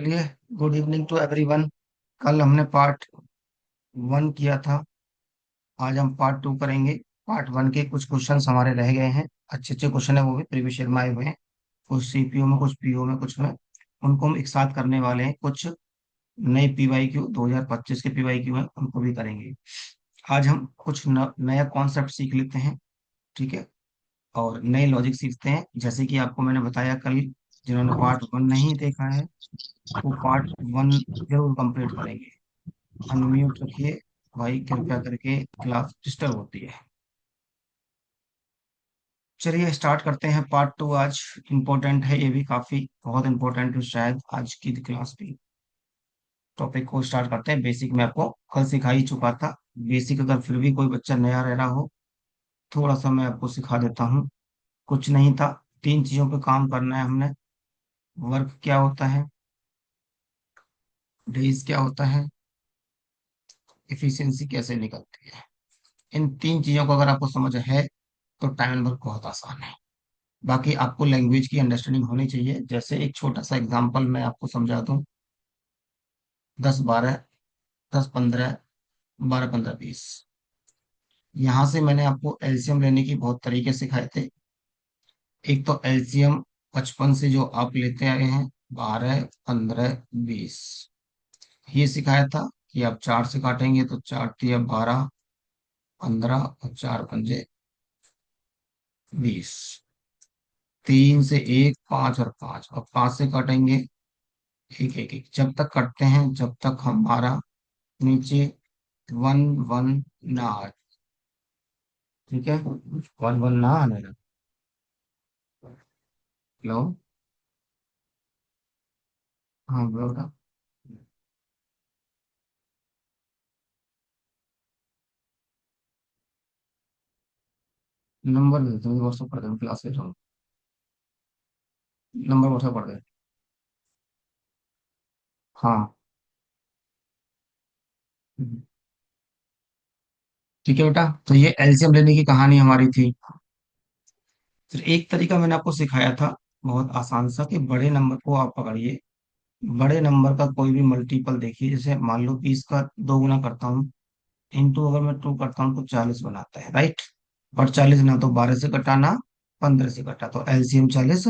चलिए। Good evening to everyone. कल हमने पार्ट 1 किया था। आज हम पार्ट 2 करेंगे। पार्ट 1 के कुछ क्वेश्चंस हमारे रह गए हैं। अच्छे अच्छे क्वेश्चन है, वो भी प्रीवियस ईयर में आए हुए हैं। कुछ सीपीयू में, कुछ पीओ में, कुछ में। उनको हम एक साथ करने वाले हैं। कुछ नए पीवाईक्यू 2025 के पीवाईक्यू हैं, उनको भी करेंगे। आज हम कुछ नया कॉन्सेप्ट सीख लेते हैं। ठीक है। और नए लॉजिक सीखते हैं, जैसे कि आपको मैंने बताया कल। जिन्होंने पार्ट 1 नहीं देखा है, वो पार्ट 1 जरूर कंप्लीट करेंगे। अनम्यूट रखिए भाई, कृपया करके, क्लास डिस्टर्ब होती है। चलिए स्टार्ट करते हैं पार्ट 2। आज इम्पोर्टेंट है, ये भी काफी बहुत इम्पोर्टेंट है शायद आज की क्लास भी। टॉपिक को स्टार्ट करते हैं। बेसिक में आपको कल सिखा ही चुका था। बेसिक अगर फिर भी कोई बच्चा नया रह रहा हो, थोड़ा सा मैं आपको सिखा देता हूँ। कुछ नहीं था, 3 चीजों पे काम करना है हमने। वर्क क्या होता है, डेज क्या होता है, इफिशियंसी कैसे निकलती है। इन 3 चीजों को अगर आपको समझ है तो टाइम वर्क बहुत आसान है। बाकी आपको लैंग्वेज की अंडरस्टैंडिंग होनी चाहिए। जैसे एक छोटा सा एग्जांपल मैं आपको समझा दूं। 10 12, 10 15, 12 15 20। यहाँ से मैंने आपको एलसीएम लेने की बहुत तरीके सिखाए थे। एक तो एलसीएम बचपन से जो आप लेते आए हैं, 12 15 20, ये सिखाया था कि आप 4 से काटेंगे तो 4 तिया 12, 15 और 4 पंजे 20। 3 से 1 5 और 5, और 5 से काटेंगे एक एक एक, जब तक कटते हैं जब तक हमारा नीचे 1 1 ना आए। ठीक है। 1 1 ना आने लगे। हेलो। हाँ बेटा। नंबर दे दो, व्हाट्सएप कर दो, क्लास ले जाओ। नंबर व्हाट्सएप कर दे। हाँ। ठीक है बेटा, तो ये एलसीएम लेने की कहानी हमारी थी। फिर एक तरीका मैंने आपको सिखाया था, बहुत आसान सा, कि बड़े नंबर को आप पकड़िए। बड़े नंबर का कोई भी मल्टीपल देखिए। जैसे मान लो 20 का 2 गुना करता हूँ, इंटू अगर मैं 2 करता हूँ तो 40 बनाता है, राइट। और 40 ना तो 12 से कटा, ना 15 से कटा, तो एलसीएम 40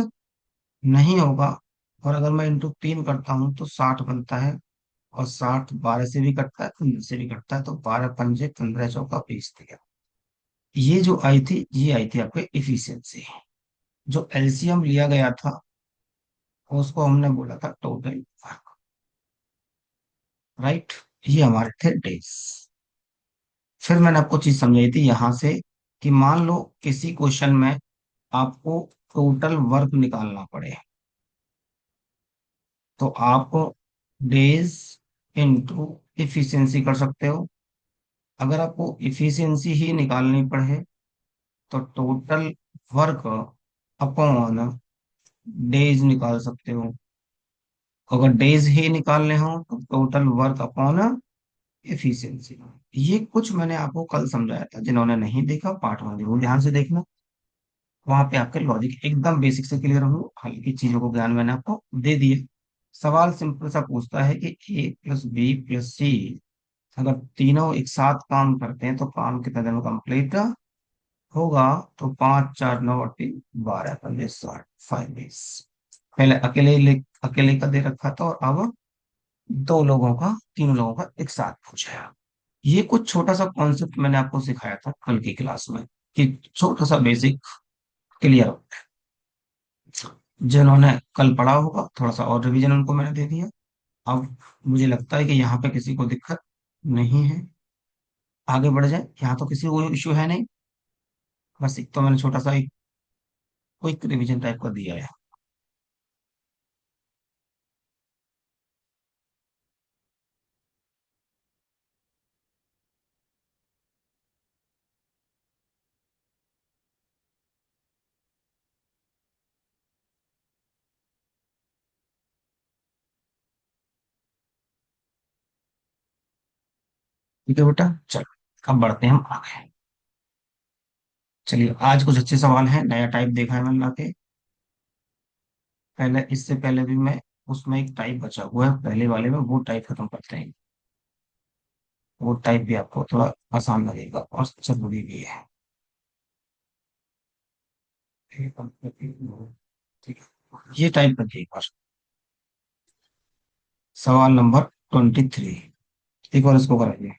नहीं होगा। और अगर मैं इंटू 3 करता हूँ तो 60 बनता है। और 60 12 से भी कटता है, 15 से भी कटता है, तो 12 पंजे 15 चौका 20 दिया। ये जो आई थी, ये आई थी आपके इफिशियंसी। जो एलसीएम लिया गया था, उसको हमने बोला था टोटल वर्क, राइट। ये हमारे थे डेज। फिर मैंने आपको चीज समझाई थी यहां से, कि मान लो किसी क्वेश्चन में आपको टोटल वर्क निकालना पड़े, तो आप डेज इंटू इफिशियंसी कर सकते हो। अगर आपको इफिशियंसी ही निकालनी पड़े तो टोटल वर्क अपॉन डेज निकाल सकते हो। अगर डेज ही निकालने हो तो टोटल वर्क अपॉन एफिशिएंसी। ये कुछ मैंने आपको कल समझाया था, जिन्होंने नहीं देखा पार्ट 1 जरूर ध्यान से देखना। वहां पे आपके लॉजिक एकदम बेसिक से क्लियर होंगे, हल्की चीजों को ज्ञान मैंने आपको दे दिए। सवाल सिंपल सा पूछता है कि A + B + C, अगर तीनों एक साथ काम करते हैं तो काम कितने दिन में कंप्लीट होगा। तो 5 4 9 और 3 12 15 60, 5 days। पहले अकेले का दे रखा था, और अब 2 लोगों का, 3 लोगों का एक साथ पूछा। ये कुछ छोटा सा कॉन्सेप्ट मैंने आपको सिखाया था कल की क्लास में, कि छोटा सा बेसिक क्लियर हो। जिन्होंने कल पढ़ा होगा, थोड़ा सा और रिवीजन उनको मैंने दे दिया। अब मुझे लगता है कि यहाँ पे किसी को दिक्कत नहीं है। आगे बढ़ जाए, यहाँ तो किसी को इश्यू है नहीं। बस एक तो मैंने छोटा सा एक क्विक रिवीजन टाइप का दिया है। ठीक है बेटा, चलो अब बढ़ते हैं हम आगे। चलिए, आज कुछ अच्छे सवाल हैं, नया टाइप देखा है मैंने लाके। पहले, इससे पहले भी मैं उसमें एक टाइप बचा हुआ है पहले वाले में, वो टाइप खत्म करते हैं। वो टाइप भी आपको थोड़ा आसान लगेगा और जरूरी भी है। ठीक है, ये टाइप करिए एक बार। सवाल नंबर 23, एक बार इसको कराइए।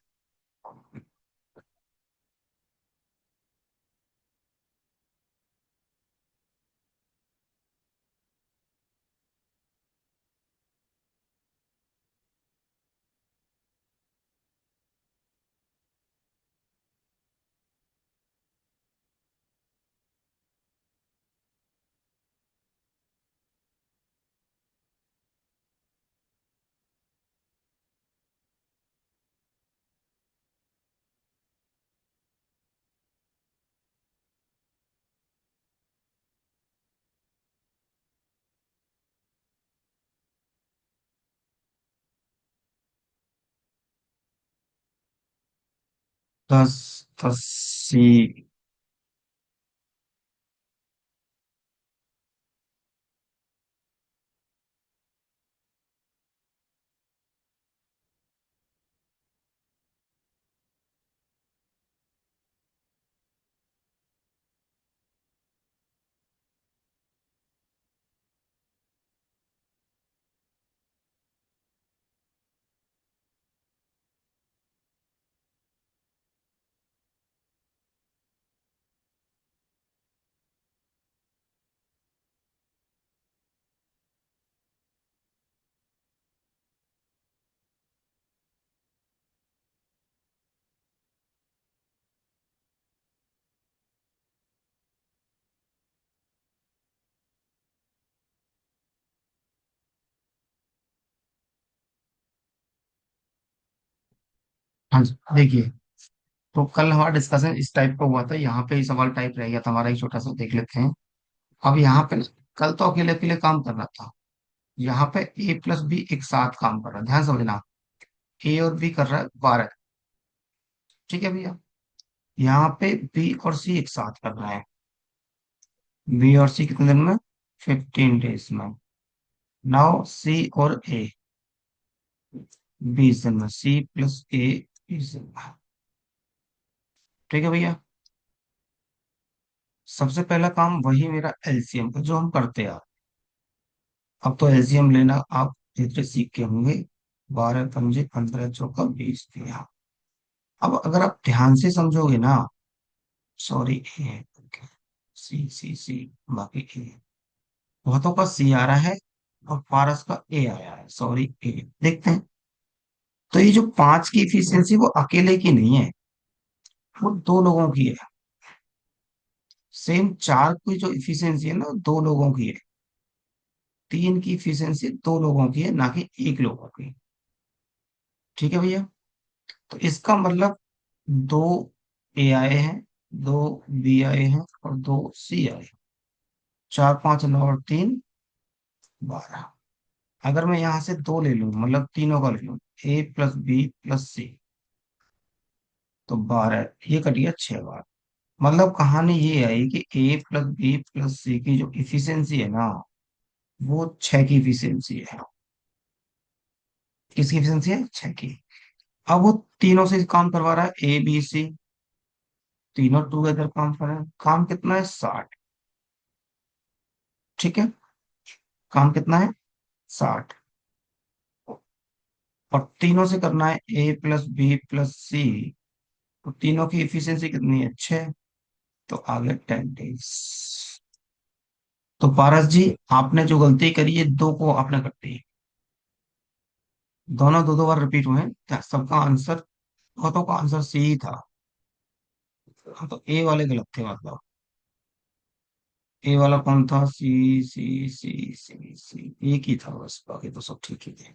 10, 10 सी। हाँ जी, देखिए, तो कल हमारा डिस्कशन इस टाइप का हुआ था, यहाँ पे ही सवाल टाइप रह गया था हमारा, एक छोटा सा देख लेते हैं। अब यहाँ पे ना, कल तो अकेले अकेले काम कर रहा था, यहाँ पे ए प्लस बी एक साथ काम कर रहा है, ध्यान समझना। ए और बी कर रहा है 12। ठीक है भैया। यहाँ पे बी और सी एक साथ कर रहे हैं। बी और सी कितने दिन में? 15 डेज में। नाउ सी और ए 20 दिन में। सी प्लस ए 20 दिन में। ठीक है भैया। सबसे पहला काम वही मेरा एलसीएम का जो हम करते हैं। अब तो एलसीएम लेना आप धीरे धीरे सीख के होंगे। 12 पंजे 15 चौका 20 दिया। अब अगर आप ध्यान से समझोगे ना, सॉरी ए, सी सी सी, बाकी ए, बहुतों का सी आ रहा है और पारस का ए आया है, सॉरी ए। देखते हैं। तो ये जो 5 की इफिशियंसी वो अकेले की नहीं है, वो दो लोगों की है। सेम 4 की जो इफिशियंसी है ना, वो दो लोगों की है। 3 की इफिशियंसी दो लोगों की है, ना कि एक लोगों की। ठीक है भैया। तो इसका मतलब दो ए आए हैं, दो बी आए हैं और दो सी आए हैं। 4 5 9 और 3 12। अगर मैं यहाँ से दो ले लूं, मतलब तीनों का ले लूं, ए प्लस बी प्लस सी, तो 12, ये कट गया 6 बार। मतलब कहानी ये आई कि ए प्लस बी प्लस सी की जो इफिशियंसी है ना, वो 6 की इफिशियंसी है। किसकी इफिशियंसी है? 6 की। अब वो तीनों से काम करवा रहा है, ए बी सी, तीनों टूगेदर काम कर रहे हैं। काम कितना है? 60। ठीक है। काम कितना है? 60। और तीनों से करना है ए प्लस बी प्लस सी, तो तीनों की इफिशियंसी कितनी है? 6। तो आगे 10 डेज। तो पारस जी, आपने जो गलती करी है, दो को आपने कर दी। दोनों दो दो बार रिपीट हुए हैं क्या? सबका आंसर, बहुतों का आंसर सी ही था। हाँ, तो ए वाले गलत थे मतलब। ए वाला कौन था? सी सी सी सी सी, एक ही था बस, बाकी तो सब ठीक ही थे।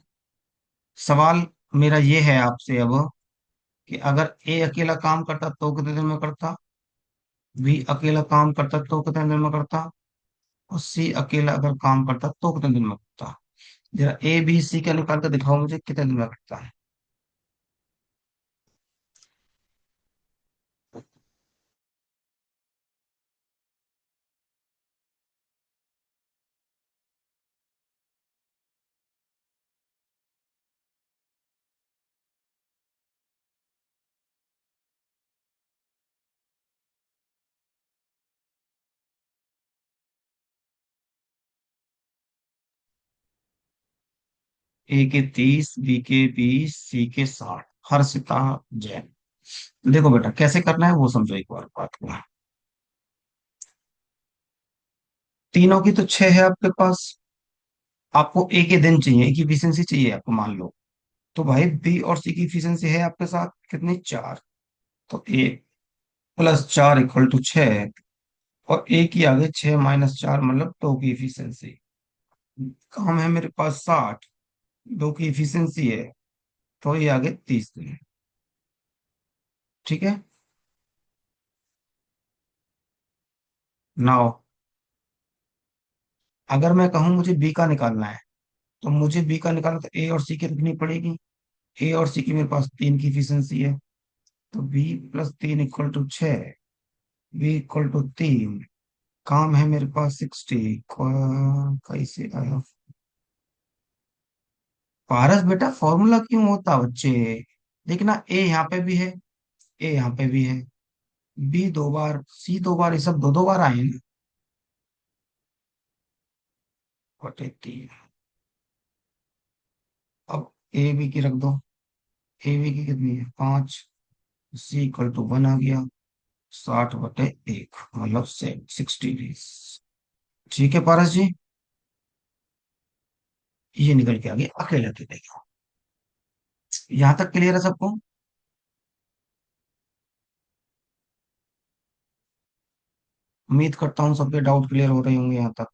सवाल मेरा ये है आपसे अब, कि अगर ए अकेला काम करता तो कितने दिन में करता? बी अकेला काम करता तो कितने दिन में करता? और सी अकेला अगर काम करता तो कितने दिन में करता? जरा ए बी सी का निकाल कर दिखाओ मुझे, कितने दिन में करता है। ए के 30, बी के 20, सी के 60। हर्षिता जैन। देखो बेटा कैसे करना है वो समझो एक बार बात को। तीनों की तो 6 है आपके पास। आपको ए के दिन चाहिए, एक इफिशियंसी चाहिए आपको मान लो। तो भाई बी और सी की इफिशियंसी है आपके साथ कितनी, 4। तो ए प्लस 4 इक्वल टू 6। और ए की आगे 6 - 4 मतलब 2 की इफिशियंसी। काम है मेरे पास 60, 2 की इफिशियंसी है। तो ये आगे 30 दिन है। ठीक है। नाउ अगर मैं कहूं मुझे बी का निकालना है, तो मुझे बी का निकालना तो ए और सी की रखनी पड़ेगी। ए और सी की मेरे पास 3 की इफिशियंसी है। तो B plus 3 equal to 6। B equal to 3। काम है मेरे पास 60। कैसे आया पारस बेटा, फॉर्मूला क्यों होता बच्चे। देखना ए यहाँ पे भी है, ए यहाँ पे भी है, बी 2 बार, सी 2 बार, ये सब 2 2 बार आए हैं ना। बटे 3। अब ए बी की रख दो। ए बी की कितनी है, 5। सी इक्वल टू 1 आ गया। 60/1 मतलब से 60 डेज। ठीक है पारस जी। ये निकल के आ गया अकेले अकेले। यहाँ तक क्लियर है सबको। उम्मीद करता हूँ सबके डाउट क्लियर हो रहे होंगे यहाँ तक।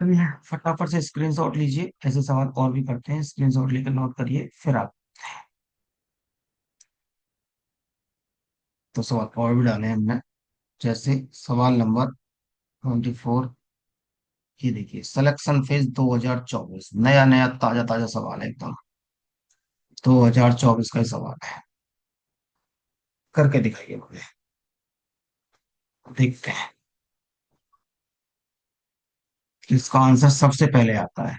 चलिए फटाफट से स्क्रीनशॉट लीजिए, ऐसे सवाल और भी करते हैं, स्क्रीनशॉट लेकर नोट करिए फिर आप। तो सवाल और भी डाले हैं हमने। जैसे सवाल नंबर 24। ये देखिए सिलेक्शन फेज 2024, नया नया ताजा ताजा सवाल है एकदम। 2024 का ही सवाल है। करके दिखाइए मुझे, देखते हैं किसका आंसर सबसे पहले आता है।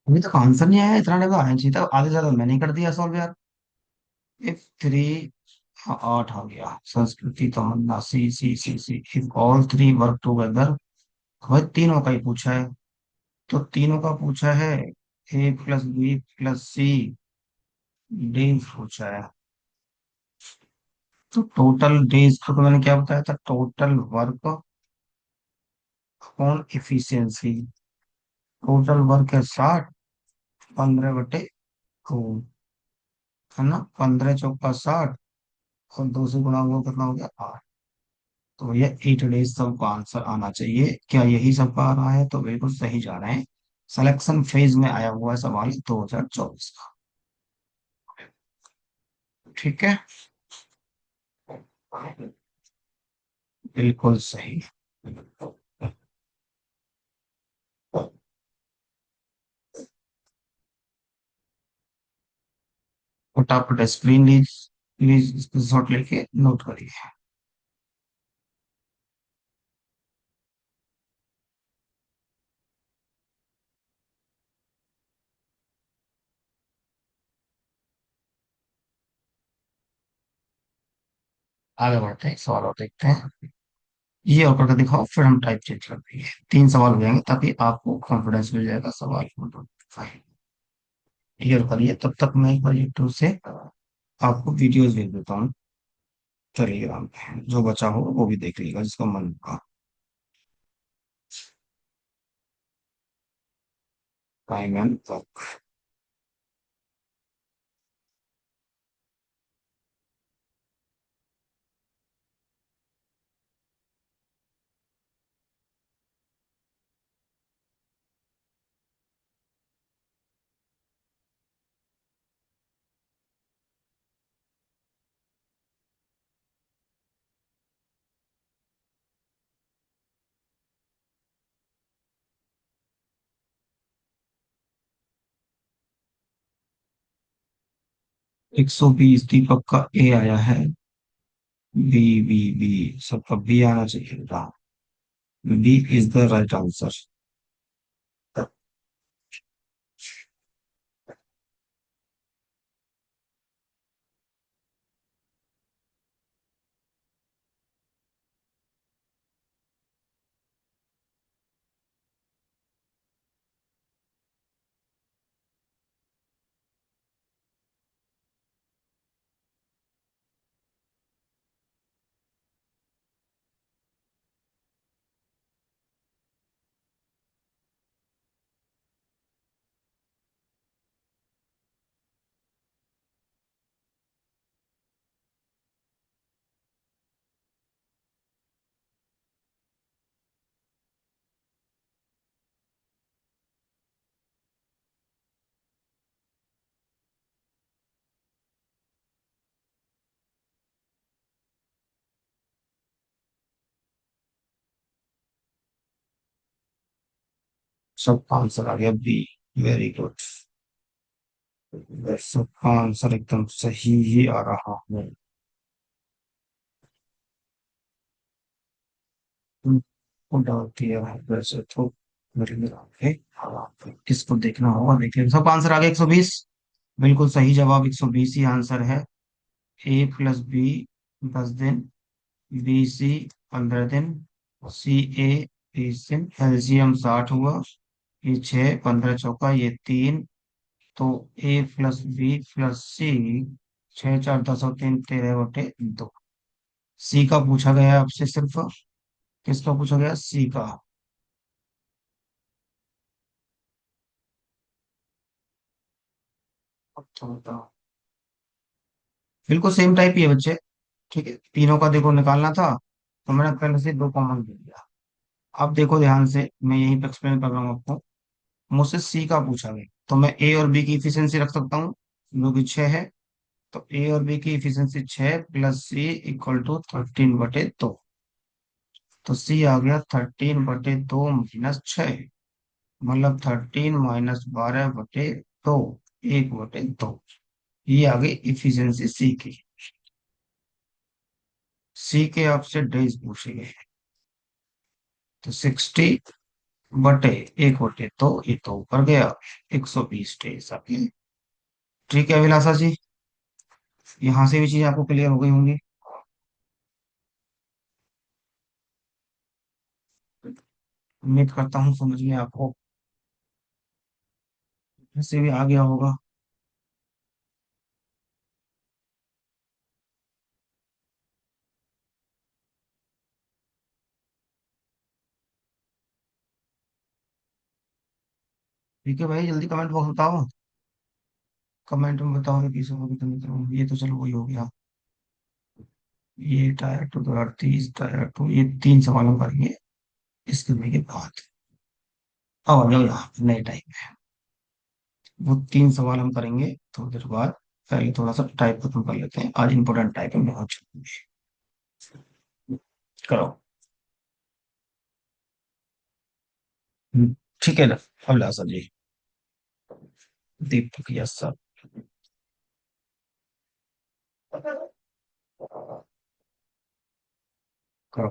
अभी तक आंसर नहीं आया, इतना टाइम आना चाहिए था, आगे ज्यादा मैंने कर दिया सॉल्व यार। इफ थ्री, 8 आ गया। Sanskriti Tamanna, C C C C, if all three work together. भाई तीनों का ही पूछा है। तो तीनों का पूछा है, ए प्लस बी प्लस सी, डी पूछा है। तो टोटल डेज को तो मैंने क्या बताया था, total work upon efficiency. Total work है 60, 15/2, है ना। 15 × 4 = 60, और 2 से गुणा हुआ कितना हो गया, 8। तो ये 8 डेज सबका आंसर आना चाहिए। क्या यही सबका आ रहा है, तो बिल्कुल सही जा रहे हैं। सिलेक्शन फेज में आया हुआ है सवाल 2024 का। ठीक है, बिल्कुल सही। फटाफट स्क्रीन लीज प्लीज शॉट लेके नोट करिए। आगे बढ़ते हैं, एक सवाल और देखते हैं। ये और करके दिखाओ फिर हम टाइप चेंज कर देंगे। 3 सवाल हो जाएंगे ताकि आपको कॉन्फिडेंस मिल जाएगा सवाल मतलब फाइल। क्लियर करिए, तब तक मैं एक बार यूट्यूब से आपको वीडियोस भेज देता हूँ टेलीग्राम पे, जो बचा हो वो भी देख लीजिएगा जिसका मन होगा। Time and work. 120 दीपक का ए आया है। बी बी बी, सबका बी आना चाहिए था। B is the right answer. सबका आंसर आ गया बी। Very good. सबका आंसर एकदम सही ही आ रहा है। तुमको डाउट क्लियर है वैसे तो। मेरे लिए आगे हाँ, किसको देखना होगा देख लेंगे। सबका आंसर आ गया 120। बिल्कुल सही जवाब 120 ही आंसर है। ए प्लस बी 10 दिन, बी सी 15 दिन, सी ए 20 दिन, एलसीएम 60 हुआ। ये 6, 15 चौका ये 3। तो ए प्लस बी प्लस सी, 6 4 10 और 3 13/2। सी का पूछा गया है आपसे सिर्फ। किसका पूछा गया? सी का। अच्छा बताओ। बिल्कुल सेम टाइप ही है बच्चे। ठीक है, तीनों का देखो निकालना था तो मैंने पहले से दो कॉमन ले लिया। अब देखो ध्यान से, मैं यहीं पे एक्सप्लेन कर रहा हूँ आपको। मुझसे सी का पूछा गया तो मैं ए और बी की इफिशियंसी रख सकता हूँ, जो कि 6 है। तो ए और बी की efficiency 6 plus C equal to 13/2। तो सी आ गया 13/2 - 6, मतलब 13 - 12/2, 1/2। ये आ गई इफिशियंसी सी की। सी के आपसे डेज पूछे गए। तो 60/1/2, ये तो ऊपर गया। 120 डेज आपके। ठीक है अभिलाषा जी, यहाँ से भी चीज आपको क्लियर हो गई होंगी। उम्मीद करता हूँ समझ में आपको से भी आ गया होगा। ठीक है भाई, जल्दी कमेंट बॉक्स बताओ। कमेंट में बताओ ये किस होगी तो मित्रों, ये तो चलो वही हो गया। ये टायर टू 2038, टायर टू, ये 3 सवाल हम करेंगे इसके के बाद। अब आ जाओ यहाँ नए टाइप में। वो 3 सवाल हम करेंगे थोड़ी देर बाद। पहले थोड़ा सा टाइप खत्म कर लेते हैं, आज इंपॉर्टेंट टाइप है बहुत। करो। ठीक है ना अभिलाषा जी? दीपक यस सर। करो।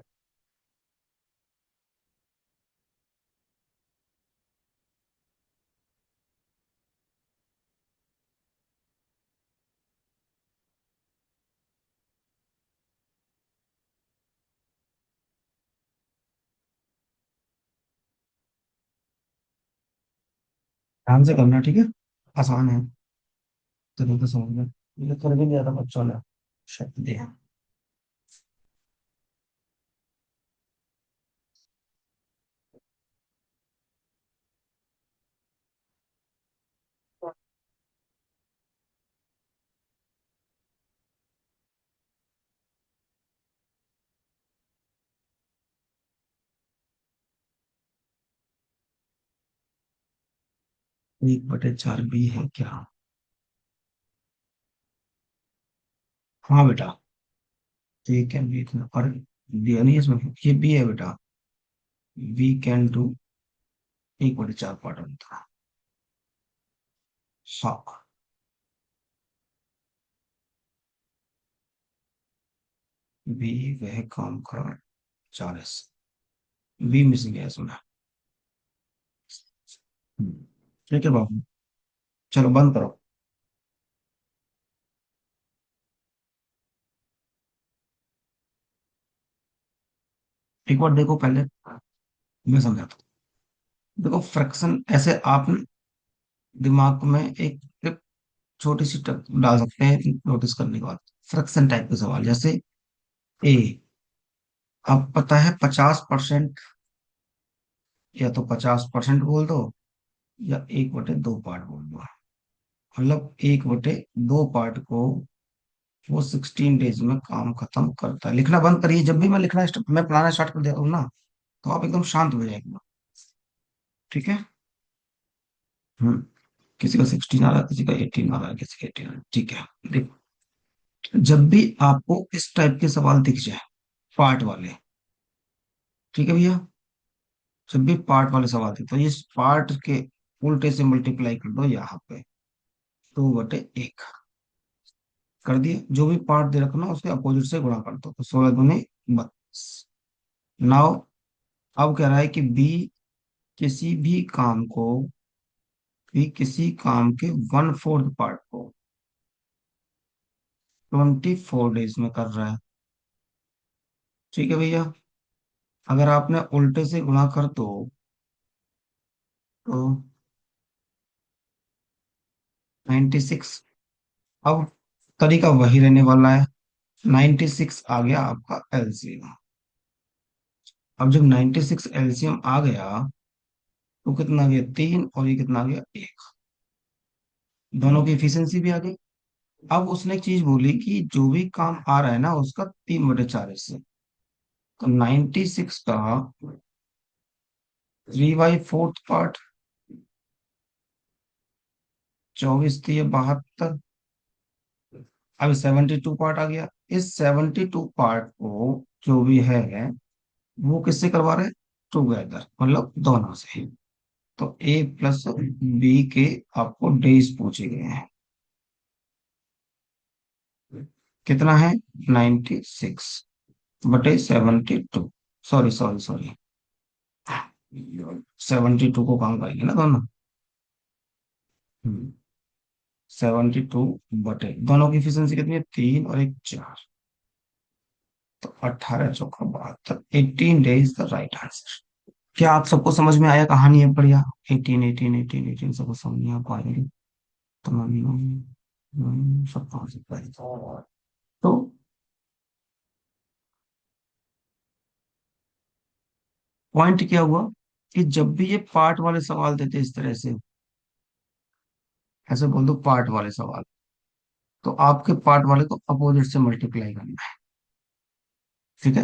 ध्यान से करना ठीक है, आसान है। तरीके समझ में, ये कर भी दिया था बच्चों ने शायद दिया। एक बटे 4 बी है क्या? हाँ बेटा, ये कैन बी, और दिया नहीं इसमें, ये बी है बेटा। वी कैन डू 1/4 पार्ट होता है। हाँ। बी वह काम का 40। बी मिस गया इसमें। हम्म, ठीक है बाबू। चलो बंद करो। एक बार देखो पहले, मैं समझाता हूँ। देखो फ्रैक्शन ऐसे आप दिमाग में एक छोटी सी टक डाल सकते हैं नोटिस करने के बाद। फ्रैक्शन टाइप के सवाल जैसे ए, अब पता है 50%, या तो 50% बोल दो, या 1/2 पार्ट बोल दो। मतलब 1/2 पार्ट को वो 16 डेज में काम खत्म करता है। लिखना बंद करिए, जब भी मैं मैं पढ़ाना स्टार्ट कर देता हूँ ना, तो आप एकदम शांत हो जाएंगे। ठीक है। हम्म। किसी का 16 आ रहा है, किसी का 18 आ रहा है, किसी का 18 आ रहा है। ठीक है। देखो, जब भी आपको इस टाइप के सवाल दिख जाए, पार्ट वाले, ठीक है भैया, जब भी पार्ट वाले सवाल थे तो इस पार्ट के उल्टे से मल्टीप्लाई कर दो यहाँ पे, 2/1 कर दिए। जो भी पार्ट दे रखो ना उसके अपोजिट से गुणा कर दो, तो 16 दूनी 32। नाउ अब कह रहा है कि बी किसी भी काम को, भी किसी काम के 1/4 पार्ट को 24 डेज में कर रहा है। ठीक है भैया। अगर आपने उल्टे से गुणा कर दो तो 96। अब तरीका वही रहने वाला है। 96 आ गया आपका एलसीएम। अब जब 96 एलसीएम आ गया, तो कितना आ गया 3, और ये कितना आ गया 1। दोनों की इफिशियंसी भी आ गई। अब उसने एक चीज बोली कि जो भी काम आ रहा है ना उसका 3/4 हिस्से। तो 96 का 3/4 पार्ट, 24 3 72। अब 72 पार्ट आ गया। इस 72 पार्ट को जो भी है वो किससे करवा रहे हैं, टुगेदर, मतलब दोनों से। तो ए प्लस बी के आपको डेज पूछे गए हैं। कितना है, 96/72। सॉरी सॉरी सॉरी, 72 को काम करेंगे ना दोनों। 72 दोनों की एफिशिएंसी कितनी है, 3 और 1 4। तो 18 × 4 = 72, 18 डेज द राइट आंसर। क्या आप सबको समझ में आया, कहानी है बढ़िया। 18 18 18 18 सबको समझ में आ पाएगी। तो सब कहाँ से पढ़े? तो पॉइंट क्या हुआ कि जब भी ये पार्ट वाले सवाल देते इस तरह से, ऐसे बोल दो पार्ट वाले सवाल, तो आपके पार्ट वाले को अपोजिट से मल्टीप्लाई करना है। ठीक है,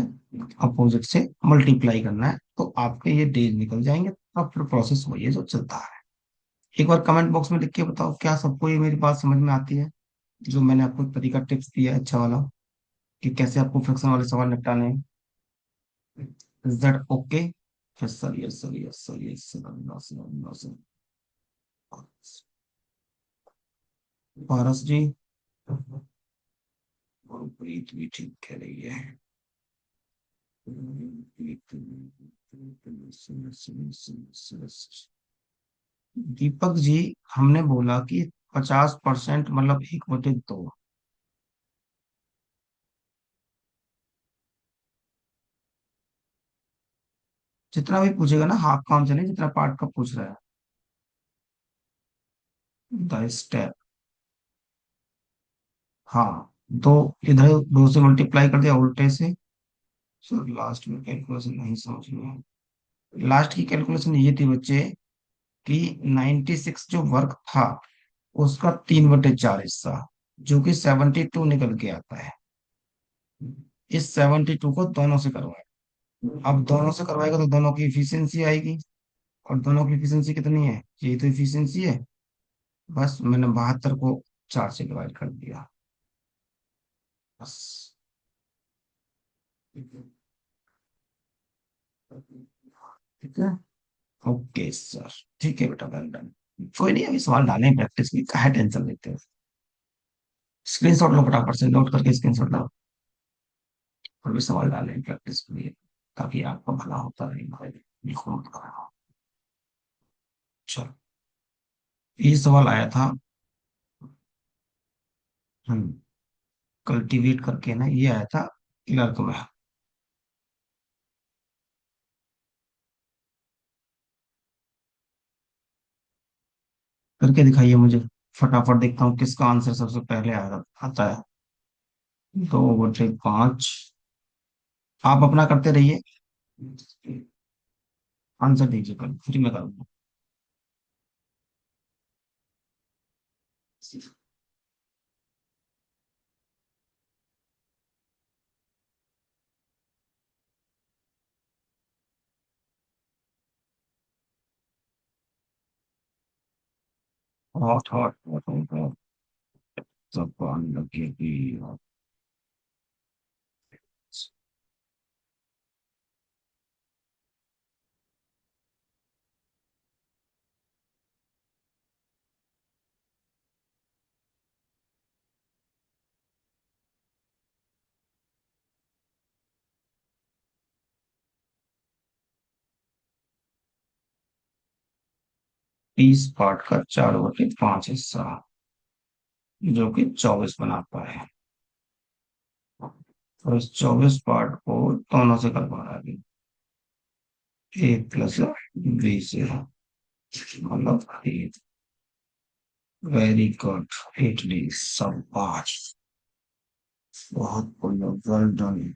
अपोजिट से मल्टीप्लाई करना है, तो आपके ये डेज निकल जाएंगे। अब फिर प्रोसेस वही है जो चलता है। एक बार कमेंट बॉक्स में लिख के बताओ, क्या सबको ये मेरी बात समझ में आती है, जो मैंने आपको एक तरीका टिप्स दिया है अच्छा वाला, कि कैसे आपको फ्रैक्शन वाले सवाल निपटाने हैं। Is that okay? Yes sir, yes sir, yes sir, yes sir. Paras ji और प्रीत भी ठीक कह रही है। दीपक जी, हमने बोला कि 50% मतलब 1/2। जितना भी पूछेगा ना हाफ काम से नहीं, जितना पार्ट का पूछ रहा है। द स्टेप, हाँ। तो इधर 2 से मल्टीप्लाई कर दिया उल्टे से। सर लास्ट में कैलकुलेशन नहीं समझ में आई। लास्ट की कैलकुलेशन ये थी बच्चे, कि 96 जो वर्क था उसका 3/4 हिस्सा, जो कि 72 निकल के आता है। इस 72 को दोनों से करवाए। अब दोनों से करवाएगा तो दोनों की इफिशियंसी आएगी। और दोनों की इफिशियंसी कितनी है, यही तो इफिशियंसी है। बस मैंने 72 को 4 से डिवाइड कर दिया, बस। ठीक है। Okay sir. ठीक है बेटा, वेल डन। कोई नहीं, अभी सवाल डालें प्रैक्टिस की, काहे टेंशन लेते हो। स्क्रीनशॉट लो फटाफट से, नोट करके स्क्रीनशॉट लो। और भी सवाल डालें प्रैक्टिस के लिए, ताकि आपका भला होता रहे, बिल्कुल मत करना। चलो, ये सवाल आया था। हम्म कल्टीवेट करके ना, ये आया था क्लर्क में। करके दिखाइए मुझे, फटाफट देखता हूँ किसका आंसर सबसे पहले आता है। 2/5। आप अपना करते रहिए, आंसर दीजिए, कल फिर मैं करूँगा। Hot hot hot hot hot, जबान लगेगी। 30 पार्ट का 4/5 हिस्सा, जो कि 24 बनाता है। और इस 24 पार्ट को दोनों से करवा रहा है, 1 + 20 है, मतलब 8। वेरी गुड, 8 सब 5। बहुत बढ़िया, वेल डन।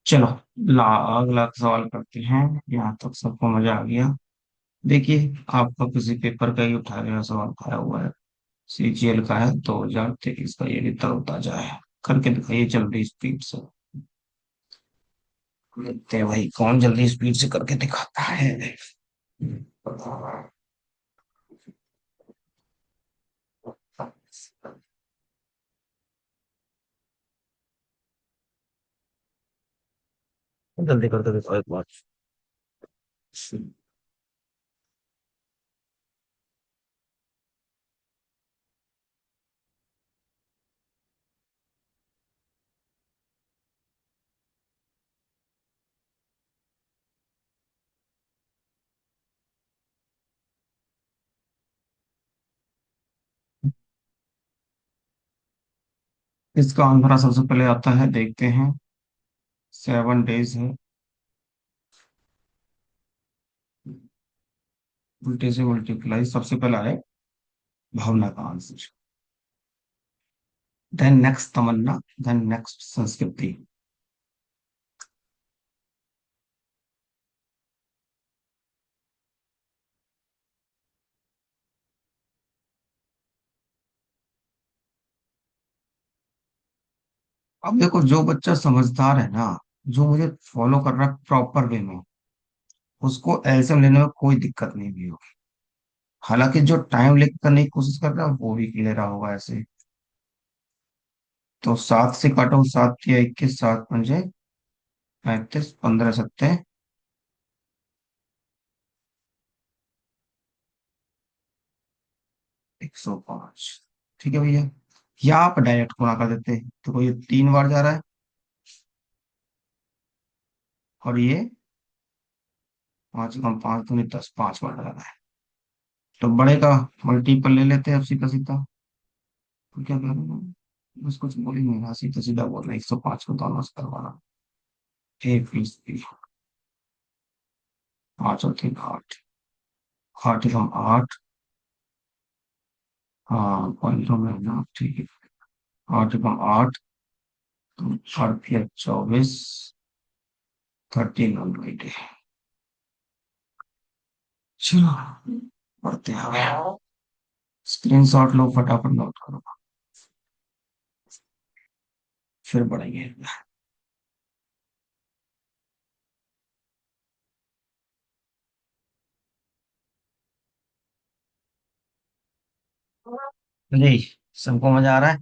चलो, ला अगला सवाल करते हैं। यहाँ तक सबको मजा आ गया। देखिए, आपका किसी पेपर का ही उठा गया सवाल खाया हुआ है। सीजीएल का है, 2023 का, ये भी तरोताजा है। करके दिखाइए जल्दी स्पीड से। देखते हैं भाई कौन जल्दी स्पीड से करके दिखाता है। जल्दी करके दिखाओ एक बार। इसका आंसर सबसे पहले आता है, देखते हैं। 7 डेज है। उल्टे से मल्टीप्लाई सबसे पहला है, भावना का आंसर। देन नेक्स्ट तमन्ना, देन नेक्स्ट संस्कृति। अब देखो, जो बच्चा समझदार है ना, जो मुझे फॉलो कर रहा है प्रॉपर वे में, उसको एल्सियम लेने में कोई दिक्कत नहीं भी होगी। हालांकि जो टाइम लेकर करने की कोशिश कर रहा है वो भी ले रहा होगा ऐसे। तो 7 से काटो, 7 × 21, 7 × 5 = 35, 15 × 7 = 105। ठीक है भैया। या आप डायरेक्ट गुणा कर देते, तो ये 3 बार जा रहा है, और ये 5 कम 5 दूनी 10, 5 बार जा रहा है। तो बड़े का मल्टीपल ले लेते हैं अब सीधा सीधा। तो क्या करूँगा, बस कुछ बोल ही नहीं रहा, सीधा सीधा बोल रहा 105 को दोनों से करवाना। 1 20 5 और 3 8, 8 कम 8। हाँ पॉइंट तो मैं ना, ठीक है। 8 कम 8, तो 8 या 24, 13 1 चलो पढ़ते हैं। स्क्रीन शॉट लो, फटाफट नोट करो, फिर पढ़ेंगे। जी, सबको मजा आ रहा है?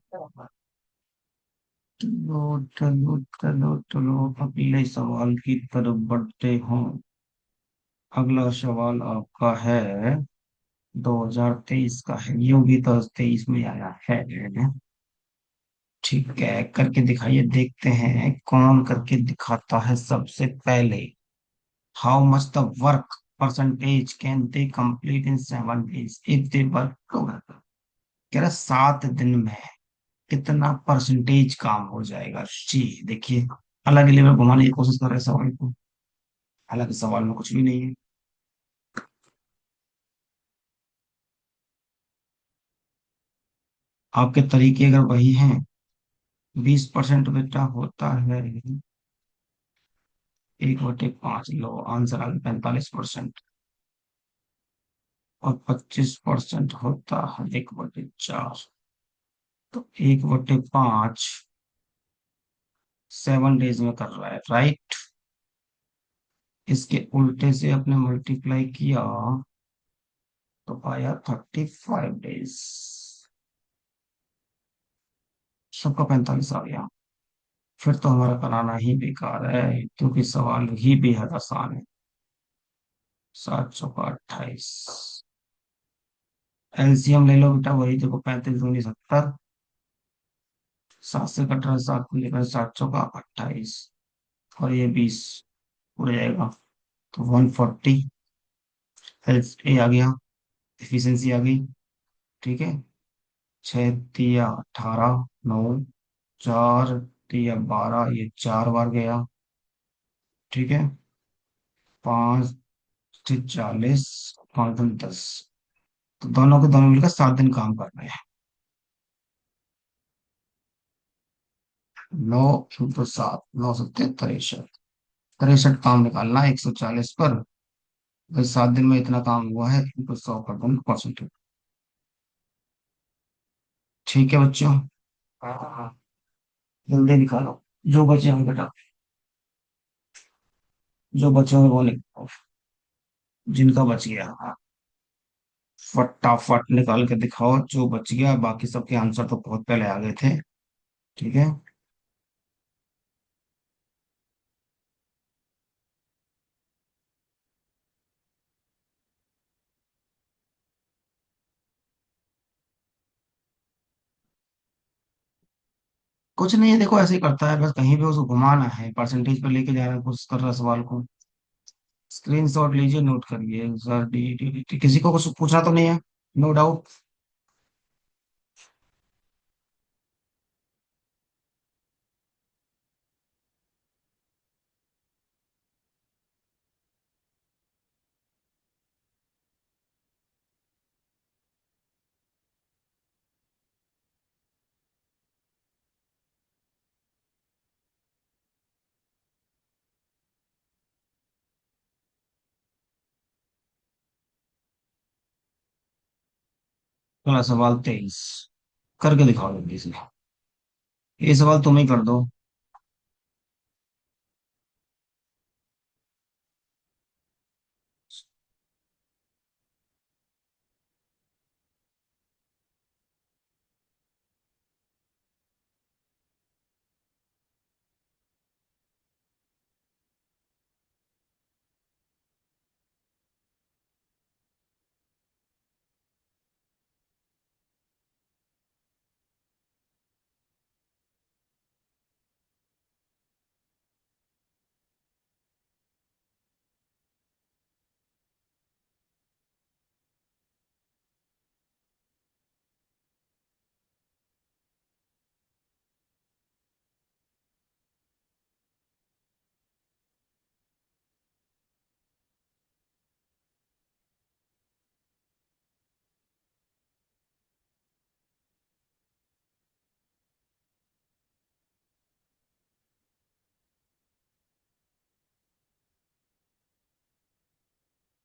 चलो चलो चलो चलो, अगले सवाल की तरफ बढ़ते हैं। अगला सवाल आपका है, 2023 का है, यूं भी तो 23 में आया है। ठीक है, करके दिखाइए, देखते हैं कौन करके दिखाता है सबसे पहले। How much the work percentage can they complete in 7 days if they work together. कह रहा 7 दिन में कितना परसेंटेज काम हो जाएगा। जी देखिए, अलग लेवल घुमाने की कोशिश कर रहे हैं सवाल को, हालांकि सवाल में कुछ भी नहीं है। आपके तरीके अगर वही हैं, 20% बेटा होता है 1/5, लो आंसर आ गया 45%। और 25% होता है 1/4, तो 1/5 7 days में कर रहा है, राइट। इसके उल्टे से अपने मल्टीप्लाई किया तो आया 35 days। सबका 45 आ गया। फिर तो हमारा बनाना ही बेकार है, क्योंकि सवाल ही बेहद आसान है। 7 चौका 28, एलसीएम ले लो बेटा, वही देखो 35 दूनी 70, 7 से कट रहा है, 7 को लेकर 7 चौका 28, और ये 20 उड़ जाएगा, तो 140। एल्स ए आ गया, एफिशिएंसी आ गई। ठीक है, 6 तिया 18, 9, 4 तिया 12, ये 4 बार गया। ठीक है, 5 से 40, 5 दूनी 10, तो दोनों के दोनों मिलकर 7 दिन काम कर रहे हैं। 9 × 7, 9 × 7 = 63। 63 काम निकालना है 140 पर। भाई 7 दिन में इतना काम हुआ है, इनको 100 कर दो परसेंटेज। ठीक है बच्चों, हाँ हाँ हाँ, जल्दी निकालो जो बचे होंगे बेटा, जो बचे होंगे वो निकालो, जिनका बच गया। हाँ, फटाफट निकाल के दिखाओ जो बच गया, बाकी सबके आंसर तो बहुत पहले आ गए थे। ठीक है, कुछ नहीं है, देखो ऐसे ही करता है, बस कहीं भी उसको घुमाना है, परसेंटेज पे लेके जाना है, कोशिश कर रहा है सवाल को। स्क्रीनशॉट लीजिए, नोट करिए सर, डी किसी को कुछ पूछना तो नहीं है? No doubt. अगला सवाल 23, करके दिखाओ जल्दी से। ये सवाल तुम ही कर दो।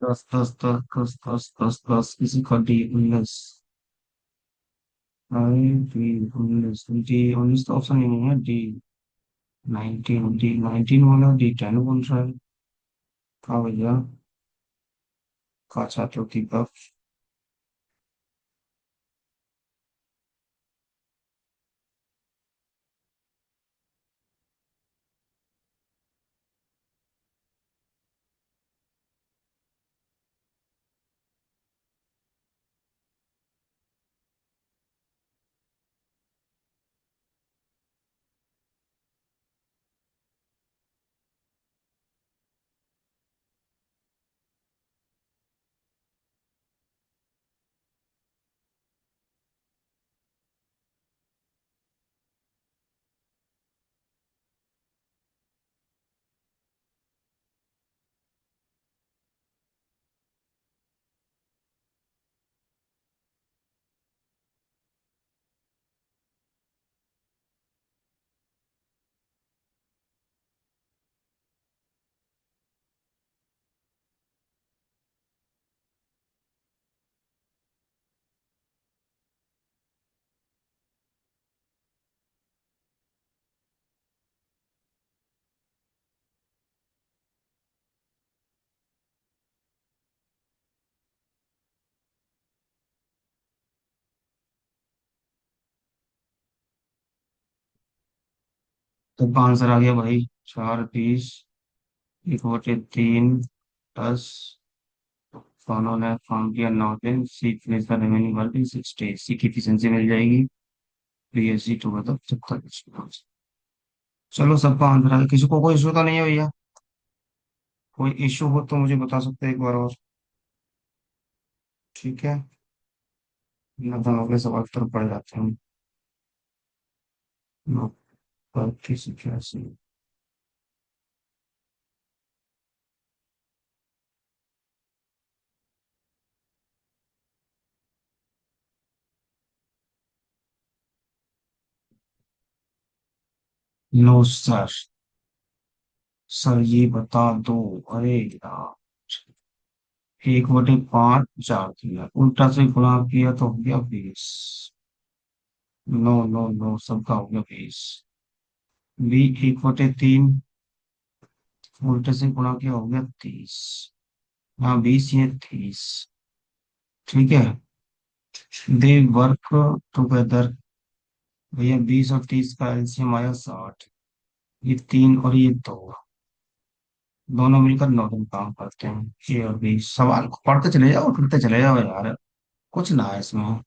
दस दस दस दस दस दस दस किसी का डी 19। अरे डी 19, डी 19 तो ऑप्शन ही नहीं है। डी 19, डी 19 बोला, डी 10 बोल रहा है। हाँ भैया, का चाहते हो दीपक? तो का आंसर आ गया भाई, 4 20, 1/3, 10। दोनों ने काम किया 9 दिन। C finish the remaining work in 6 days। C की एफिशिएंसी मिल जाएगी। बीएससी टू मतलब 70। चलो, सबका आंसर आ गया। किसी को कोई इशू तो नहीं है भैया? कोई इशू हो तो मुझे बता सकते हैं एक बार और। ठीक है, ना तो अगले सवाल की तरफ बढ़ जाते हैं। 32 81। 9 सर। सर ये बता दो। अरे यार, 1/5 4 दिया, उल्टा से गुणा किया तो हो गया 20। नो नो नो, सबका हो गया 20। बी 1/3, उल्टे से गुणा किया हो गया 30। हाँ 20, ये 30। ठीक है। They work together. भैया 20 और 30 का एलसीएम आया 60। ये 3 और ये 2, दोनों मिलकर 9 दिन काम करते हैं। ए और बी। सवाल को पढ़ते चले जाओ, उठते चले जाओ यार, कुछ ना है इसमें।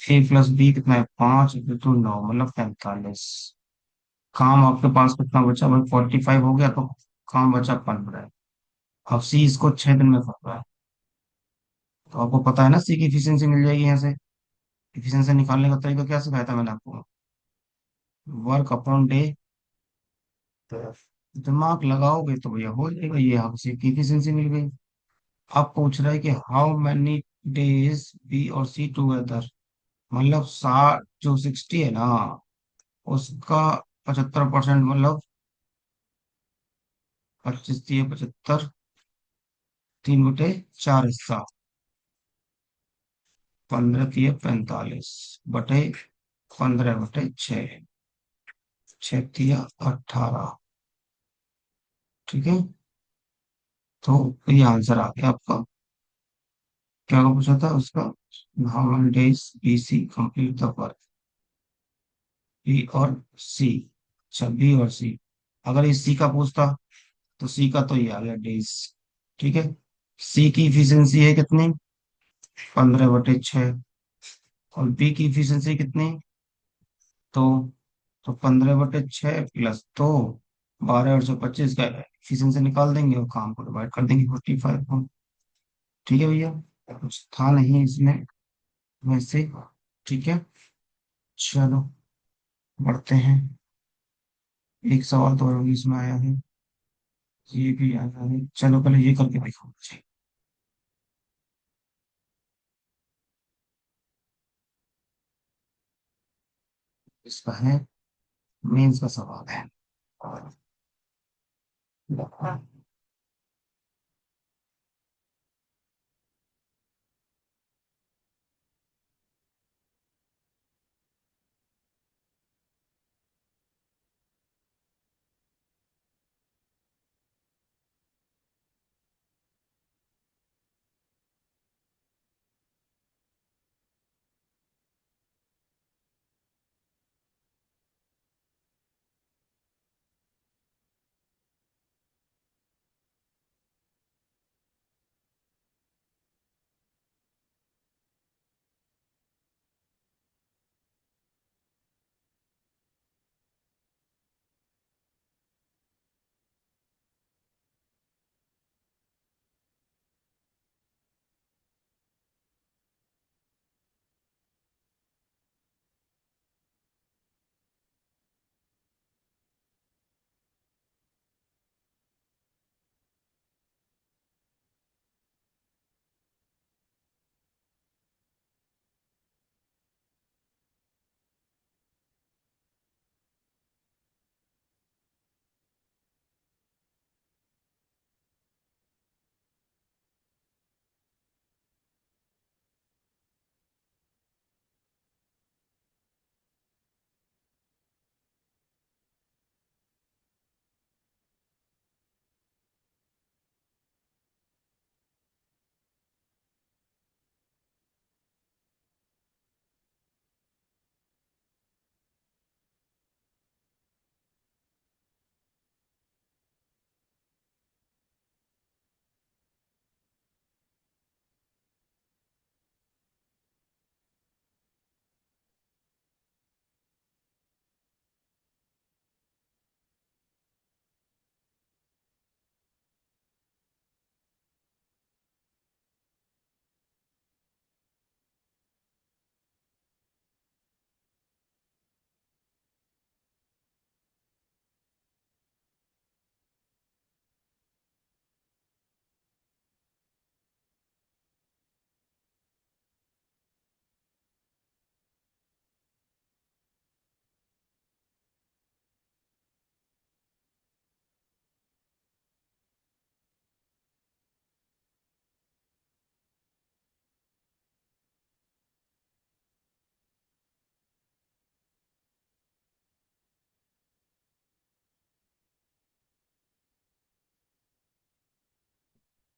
ए प्लस बी कितना है? 5 × 9 मतलब 45। काम आपके पास कितना बचा भाई? 45 हो गया, तो काम बचा 15। अब सी इसको 6 दिन में कर रहा है। तो आपको पता है ना, सी की इफिशियंसी मिल जाएगी यहाँ से। इफिशियंसी निकालने का तरीका क्या सिखाया था मैंने आपको? Work upon day. दिमाग लगाओगे तो भैया हो जाएगा। ये आपको सी की इफिशियंसी मिल गई। अब पूछ रहा है कि हाउ मैनी डेज बी और सी टूगेदर, मतलब 60 जो 60 है ना, उसका 75%, मतलब 25 × 75, 3/4 हिस्सा। 15 × 45 बटे 15/6, 6 × 18। ठीक है, तो ये आंसर आ गया आपका। क्या पूछा था उसका? How many days B C complete the work. B और सी। अच्छा, बी और सी। अगर ये सी का पूछता तो सी का तो ये आ गया डेज। ठीक है। सी की इफिशियंसी है कितनी? 15/6। और बी की इफिशियंसी कितनी? तो 15/6 प्लस 2, 12 और 25 का इफिशियंसी निकाल देंगे और काम को डिवाइड कर देंगे 45 को। ठीक है भैया, कुछ था नहीं इसमें वैसे। ठीक है, चलो बढ़ते हैं। एक सवाल तो और इसमें आया है, ये भी आया है। चलो पहले ये करके दिखाओ मुझे। इसका है, मेंस का सवाल है।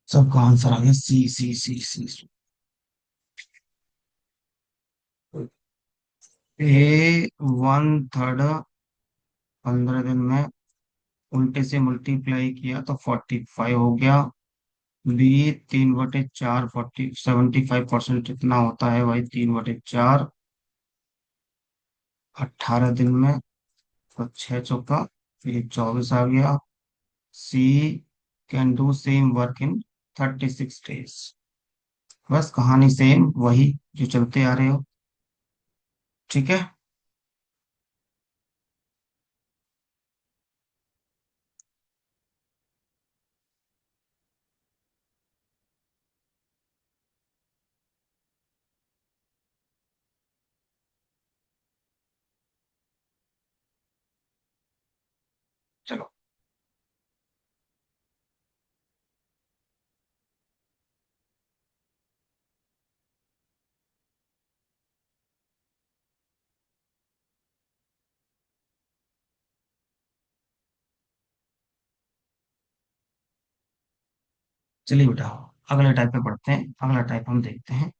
सबका आंसर आ गया, सी सी सी सी। ए 1/3 15 दिन में उल्टे से मल्टीप्लाई किया तो 45 हो गया। बी 3/4 75% कितना होता है भाई? 3/4 18 दिन में, तो 6 चौका, तो ये 24 आ गया। C can do same work in 36 days. बस कहानी सेम वही जो चलते आ रहे हो। ठीक है। चलो। चलिए बेटा, अगले टाइप पे पढ़ते हैं। अगला टाइप हम देखते हैं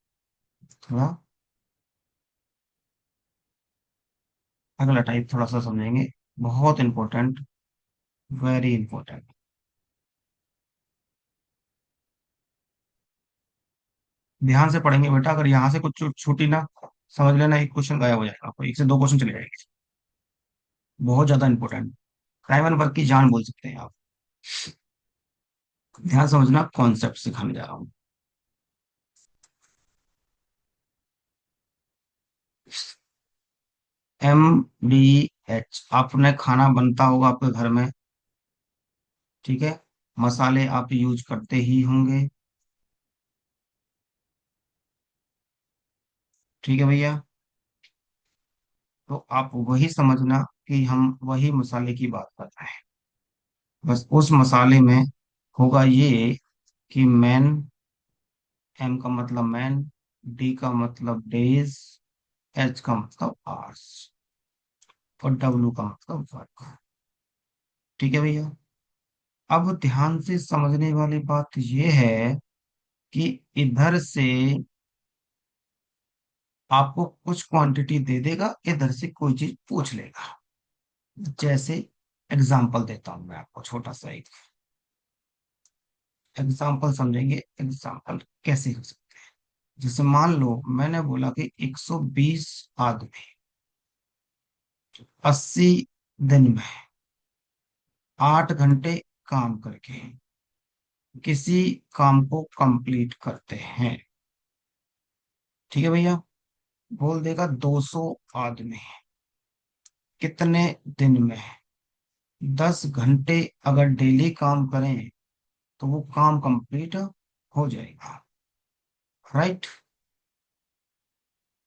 थोड़ा। अगला टाइप थोड़ा सा समझेंगे, बहुत इंपॉर्टेंट, वेरी इंपॉर्टेंट। ध्यान से पढ़ेंगे बेटा, अगर यहाँ से कुछ छूटी ना, समझ लेना एक क्वेश्चन गायब हो जाएगा, आपको 1 से 2 क्वेश्चन चले जाएंगे। बहुत ज्यादा इंपॉर्टेंट, प्राइमरी वर्क की जान बोल सकते हैं आप। ध्यान समझना, कॉन्सेप्ट सिखाने जा रहा हूँ। MDH, आपने खाना बनता होगा आपके घर में, ठीक है? मसाले आप यूज करते ही होंगे, ठीक है भैया? तो आप वही समझना कि हम वही मसाले की बात कर रहे हैं। बस उस मसाले में होगा ये कि मैन, एम का मतलब मैन, डी का मतलब डेज, एच का मतलब आवर्स, और डब्ल्यू का मतलब वर्क। ठीक है भैया। अब ध्यान से समझने वाली बात यह है कि इधर से आपको कुछ क्वांटिटी दे देगा, इधर से कोई चीज पूछ लेगा। जैसे एग्जाम्पल देता हूं मैं आपको, छोटा सा एक एग्जाम्पल समझेंगे। एग्जाम्पल कैसे हो सकते हैं? जैसे मान लो मैंने बोला कि 120 आदमी 80 दिन में 8 घंटे काम करके किसी काम को कंप्लीट करते हैं। ठीक है भैया। बोल देगा 200 आदमी कितने दिन में 10 घंटे अगर डेली काम करें तो वो काम कंप्लीट हो जाएगा। राइट।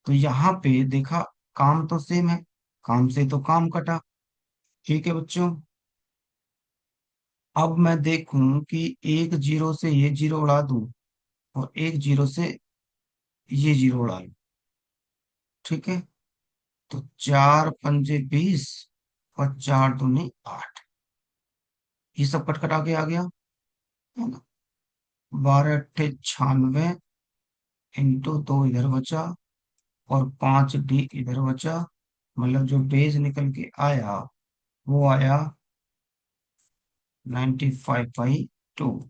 तो यहाँ पे देखा, काम तो सेम है, काम से तो काम कटा। ठीक है बच्चों। अब मैं देखूं कि एक जीरो से ये जीरो उड़ा दूं और एक जीरो से ये जीरो उड़ा लूं। ठीक है। तो 4 पंजे 20 और 4 दूनी 8, ये सब कट कटा के आ गया, है ना। 12 अट्ठे 96, इंटू 2 इधर बचा और 5 डी इधर बचा। मतलब जो बेस निकल के आया वो आया 95/2।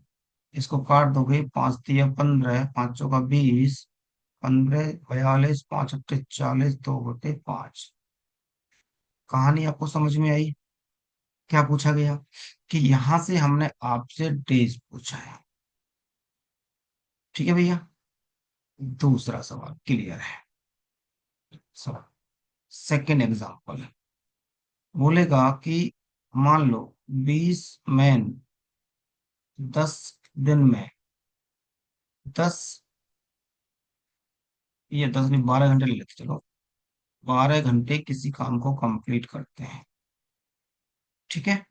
इसको काट दोगे, 5 तिया 15, 5 चौका 20, 15 42, 5 अट्ठे 40, 2 बटे 5। कहानी आपको समझ में आई? क्या पूछा गया कि यहां से हमने आपसे डेज पूछा है। ठीक है भैया। दूसरा सवाल क्लियर है? सवाल सेकेंड एग्जांपल बोलेगा कि मान लो 20 मैन 10 दिन में 10, ये 10 नहीं 12 घंटे ले लेते चलो, 12 घंटे किसी काम को कंप्लीट करते हैं। ठीक है।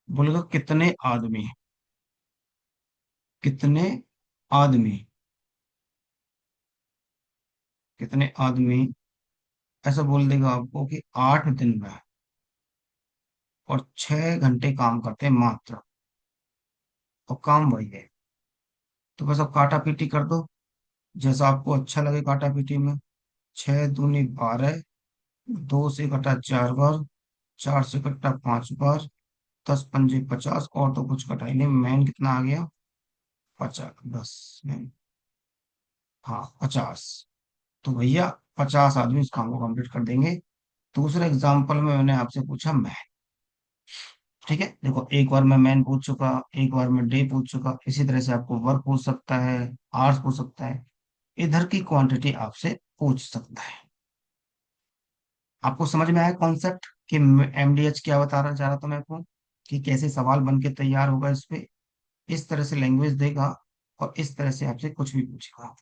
बोलेगा कितने आदमी, कितने आदमी, कितने आदमी ऐसा बोल देगा आपको कि 8 दिन में और 6 घंटे काम करते हैं मात्र, और काम वही है। तो बस अब काटा पीटी कर दो, जैसा आपको अच्छा लगे काटा पीटी में। 6 दूनी 12, 2 से कटा 4 बार, 4 से कटा 5 बार, 10 पंजे 50, और तो कुछ कटा ही नहीं। मैन कितना आ गया? 50, 10 मैन, हाँ 50। तो भैया 50 आदमी इस काम को कंप्लीट कर देंगे। दूसरे एग्जाम्पल में मैंने आपसे पूछा मैन। ठीक है, देखो एक बार मैं मैन पूछ चुका, एक बार मैं डे पूछ चुका, इसी तरह से आपको वर्क पूछ सकता है, आवर्स पूछ सकता है, इधर की क्वांटिटी आपसे पूछ सकता है। आपको समझ में आया कॉन्सेप्ट कि एमडीएच क्या बता रहा, चाह रहा था मैं आपको, कि कैसे सवाल बन के तैयार होगा इस पे। इस तरह से लैंग्वेज देगा और इस तरह से आपसे कुछ भी पूछेगा।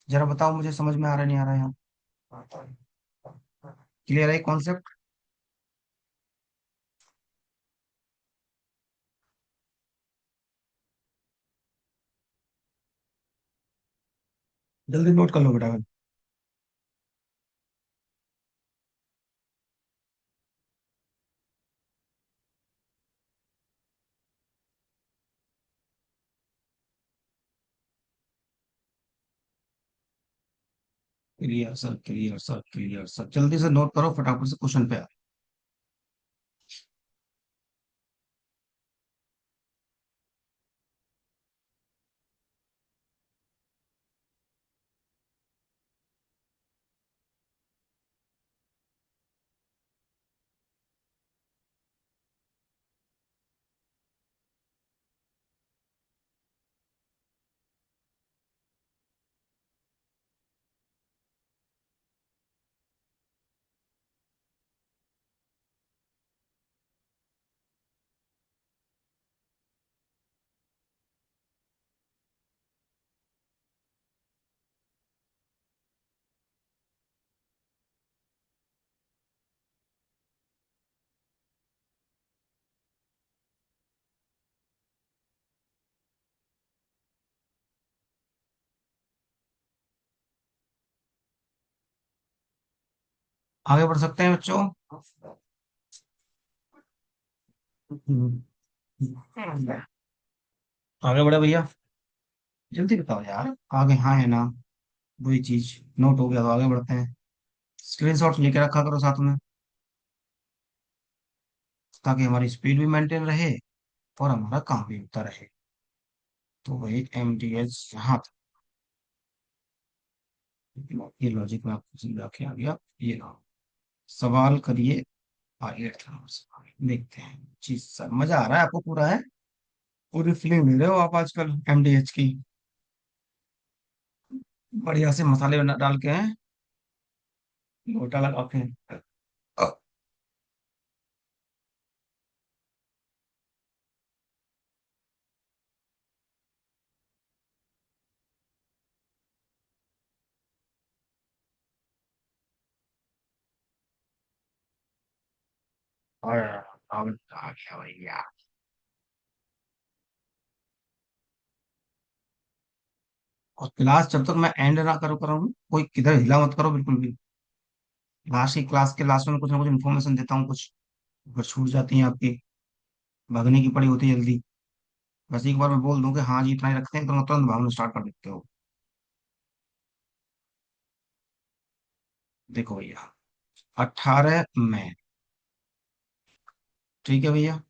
जरा बताओ मुझे, समझ में आ रहा नहीं आ रहा है यहाँ? क्लियर है कॉन्सेप्ट? जल्दी नोट कर लो बेटा। Clear sir, clear sir, clear sir, जल्दी से नोट करो, फटाफट से क्वेश्चन पे आ। आगे बढ़ सकते हैं बच्चों? हम्म, आगे बढ़े भैया। जल्दी बताओ यार। आगे हाँ है ना? वही चीज नोट हो गया तो आगे बढ़ते हैं। स्क्रीनशॉट लेके रखा करो साथ में, ताकि हमारी स्पीड भी मेंटेन रहे और हमारा काम भी होता रहे। तो वही MDH यहाँ था। ये लॉजिक में आपको समझा के आ गया। ये लो, सवाल करिए। आइए 8 नंबर सवाल देखते हैं। चीज सर मजा आ रहा है आपको पूरा है? पूरी फीलिंग ले रहे हो आप आजकल MDH की? बढ़िया से मसाले डाल के हैं, लोटा लगा के। और अब आ गया भैया। और क्लास जब तक मैं एंड ना करो करूँ, कोई किधर हिला मत करो बिल्कुल भी। लास्ट की क्लास के लास्ट में कुछ ना कुछ इन्फॉर्मेशन देता हूँ, कुछ अगर छूट जाती है आपकी, भागने की पड़ी होती है जल्दी। बस एक बार मैं बोल दूं कि हाँ जी इतना ही रखते हैं, तो तुरंत भागना स्टार्ट कर देते हो। देखो भैया, 18 मई, ठीक है भैया,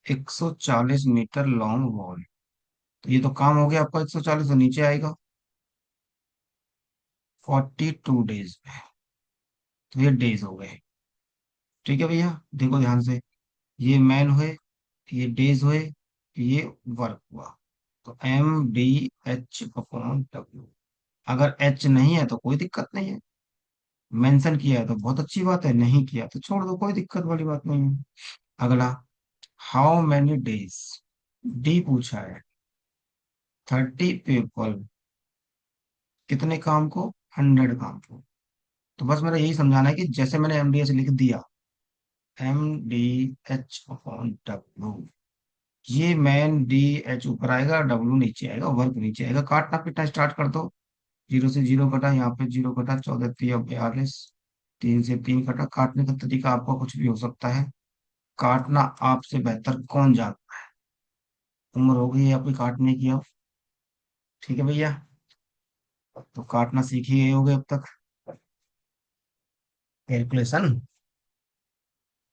140 मीटर लॉन्ग वॉल। तो ये तो काम हो गया आपका, 140 तो नीचे आएगा। 42 डेज में, तो ये डेज हो गए। ठीक है भैया, देखो ध्यान से। ये मैन हुए, ये डेज हुए, ये वर्क हुआ। तो MDH/W। अगर H नहीं है तो कोई दिक्कत नहीं है, मेंशन किया है तो बहुत अच्छी बात है, नहीं किया तो छोड़ दो, कोई दिक्कत वाली बात नहीं है। अगला, हाउ मैनी डेज, डी पूछा है। 30 पीपल, कितने काम को? 100 काम को। तो बस मेरा यही समझाना है कि जैसे मैंने MDH लिख दिया, MDH/W, ये मैन DH ऊपर आएगा, W नीचे आएगा, वर्क नीचे आएगा। काटना पीटना स्टार्ट कर दो। 0 से 0 कटा, यहाँ पे 0 कटा, 14 × 3 = 42। 3 से 3 कटा। काटने का तरीका आपका कुछ भी हो सकता है, काटना आपसे बेहतर कौन जानता है। उम्र हो गई है आपकी काटने की अब। ठीक है भैया, तो काटना सीख ही गए होगे अब तक। कैलकुलेशन,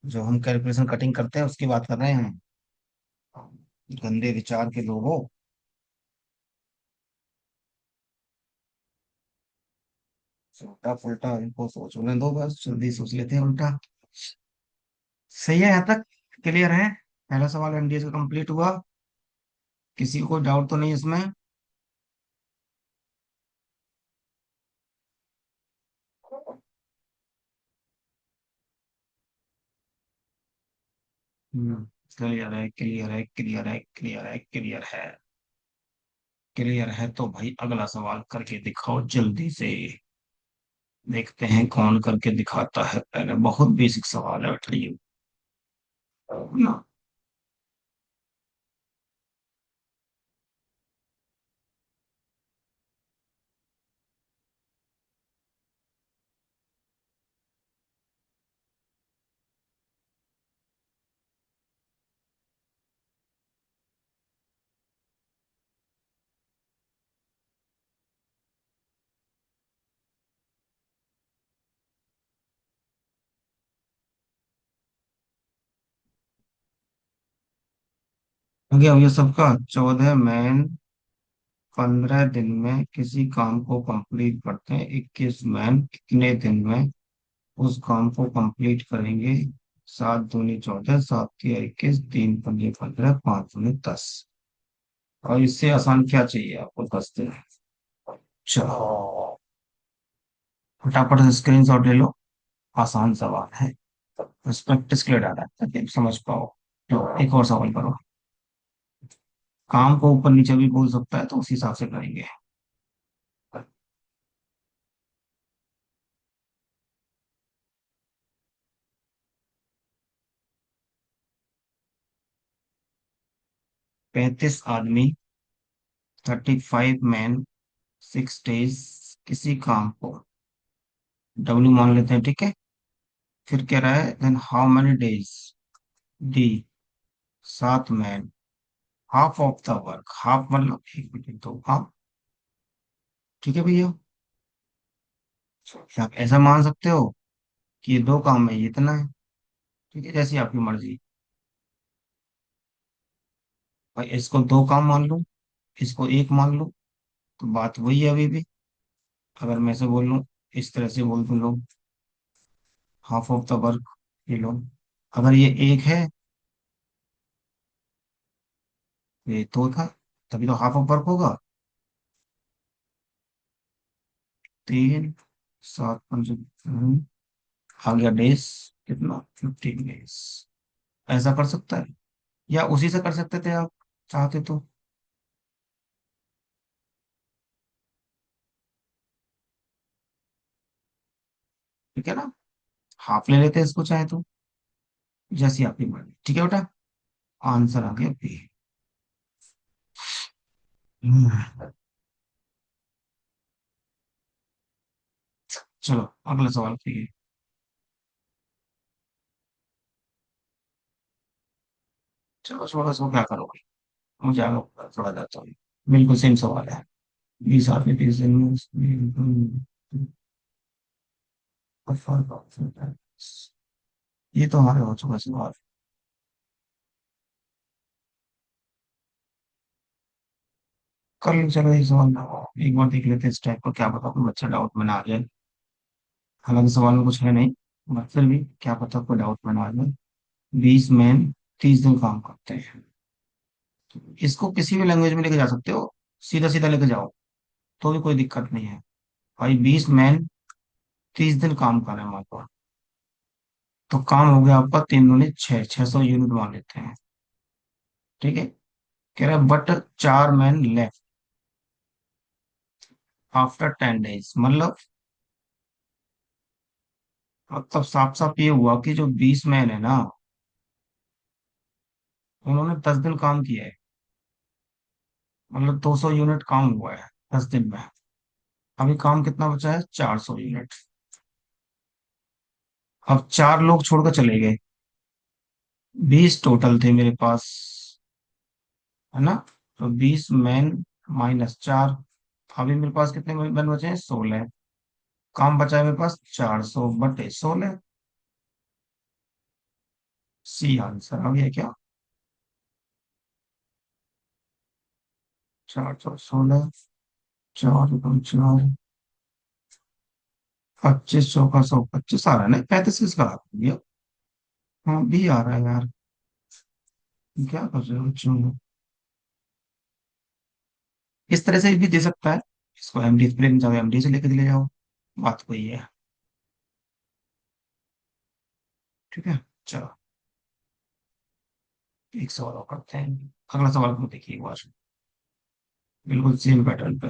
जो हम कैलकुलेशन कटिंग करते हैं उसकी बात कर रहे हैं हम, गंदे विचार के लोगों। उल्टा पुल्टा इनको सोचने दो, बस जल्दी सोच लेते हैं उल्टा। सही है यहाँ तक? क्लियर है? पहला सवाल MDH का कंप्लीट हुआ। किसी को कोई डाउट तो नहीं इसमें? क्लियर है, क्लियर है, क्लियर है, क्लियर है, क्लियर है। क्लियर है तो भाई अगला सवाल करके दिखाओ जल्दी से। देखते हैं कौन करके दिखाता है पहले। बहुत बेसिक सवाल है बताइए ना। हो गया सबका? 14 मैन 15 दिन में किसी काम को कंप्लीट करते हैं, 21 मैन कितने दिन में उस काम को कंप्लीट करेंगे? 7 दूनी 14, 7 तिया 21, 3 पंजे 15, 5 दूनी 10। और इससे आसान क्या चाहिए आपको? 10 दिन। चलो फटाफट से स्क्रीन शॉट ले लो। आसान सवाल है, बस प्रैक्टिस के लिए डाला है ताकि आप समझ पाओ। लो एक और सवाल करो। काम को ऊपर नीचे भी बोल सकता है, तो उसी हिसाब से करेंगे। 35 आदमी, 35 मैन, 6 डेज, किसी काम को डब्ल्यू मान लेते हैं, ठीक है। फिर कह रहा है then how many days, D, 7 man, half of the work, half मतलब एक मिनट दो हाफ, ठीक है भैया। आप ऐसा मान सकते हो कि ये दो काम है, ये इतना है, ठीक है, जैसी आपकी मर्जी। भाई इसको दो काम मान लूं, इसको एक मान लूं, तो बात वही है अभी भी। अगर मैं से बोल लूं, इस तरह से बोल दूं लोग, हाफ ऑफ द वर्क, ये लो, अगर ये एक है, ये दो था, तभी तो हाफ ऑफ वर्क होगा। 3, 7 5, आ गया डेज, कितना, 15 डेज। ऐसा कर सकता है, या उसी से कर सकते थे आप, चाहते तो। ठीक है ना, हाफ ले लेते हैं इसको चाहे तो, जैसी आपकी मर्जी, ठीक है बेटा। आंसर आ गया बी। हम्म, चलो अगला सवाल करिए। चलो थोड़ा सा क्या करोगे, मुझे आगे थोड़ा जाता हूँ। बिल्कुल सेम सवाल है। 20 आदमी 20 दिन में ये तो हमारे हो चुका सवाल। कर लो, चलो ये सवाल ना, एक बार देख लेते हैं इस टाइप को, क्या पता कोई बच्चा डाउट में ना आ जाए। हालांकि सवाल में कुछ है नहीं, बट फिर भी क्या पता कोई डाउट में ना आ जाए। 20 मैन 30 दिन काम करते हैं, इसको किसी भी लैंग्वेज में लेके जा सकते हो, सीधा सीधा लेके जाओ, तो भी कोई दिक्कत नहीं है। भाई 20 मैन 30 दिन काम कर रहे हैं मान लो, तो काम हो गया आपका 3 दूनी 6, 600 यूनिट मान लेते हैं, ठीक है। कह रहा है but 4 man left after 10 days, मतलब साफ साफ ये हुआ कि जो 20 मैन है ना, उन्होंने 10 दिन काम किया है, मतलब 200 यूनिट काम हुआ है 10 दिन में। अभी काम कितना बचा है, 400 यूनिट। अब 4 लोग छोड़कर चले गए, 20 टोटल थे मेरे पास, है ना। तो 20 मैन -4, अभी मेरे पास कितने मैन बचे हैं, 16। काम बचा है मेरे पास 400/16। सी आंसर अब ये क्या, 416, 4×4, 25 100 का 125 आ रहा है ना, 35 किसका आ गया। हाँ भी आ रहा है यार, क्या कर रहे हो बच्चों। इस तरह से भी दे सकता है, इसको एमडी प्लेन जाओ, एमडी से लेके ले जाओ, बात वही है। ठीक है, चलो एक सवाल और करते हैं। अगला सवाल को देखिए एक बार, बिल्कुल सेम पैटर्न पे।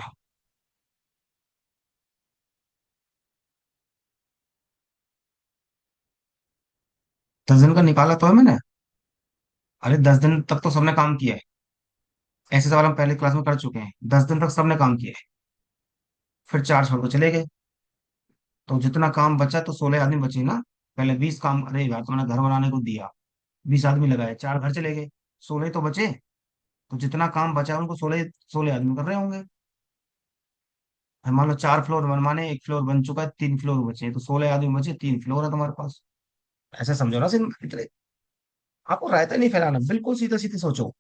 10 दिन का निकाला तो है मैंने। अरे 10 दिन तक तो सबने काम किया है, ऐसे सवाल हम पहले क्लास में कर चुके हैं, 10 दिन तक सबने काम किया है, फिर 4 छोड़ के चले गए, तो जितना काम बचा तो 16 आदमी बचे ना। पहले 20 काम, अरे यार तुमने घर बनाने को दिया, 20 आदमी लगाए, 4 घर चले गए, 16 तो बचे। तो जितना काम बचा उनको 16 16 आदमी कर रहे होंगे। अब मान लो 4 फ्लोर बनवाने, एक फ्लोर बन चुका है, 3 फ्लोर बचे, तो 16 आदमी बचे, 3 फ्लोर है तुम्हारे पास। ऐसा समझो ना इतने, आपको रायता नहीं फैलाना, बिल्कुल सीधा सीधे सोचो।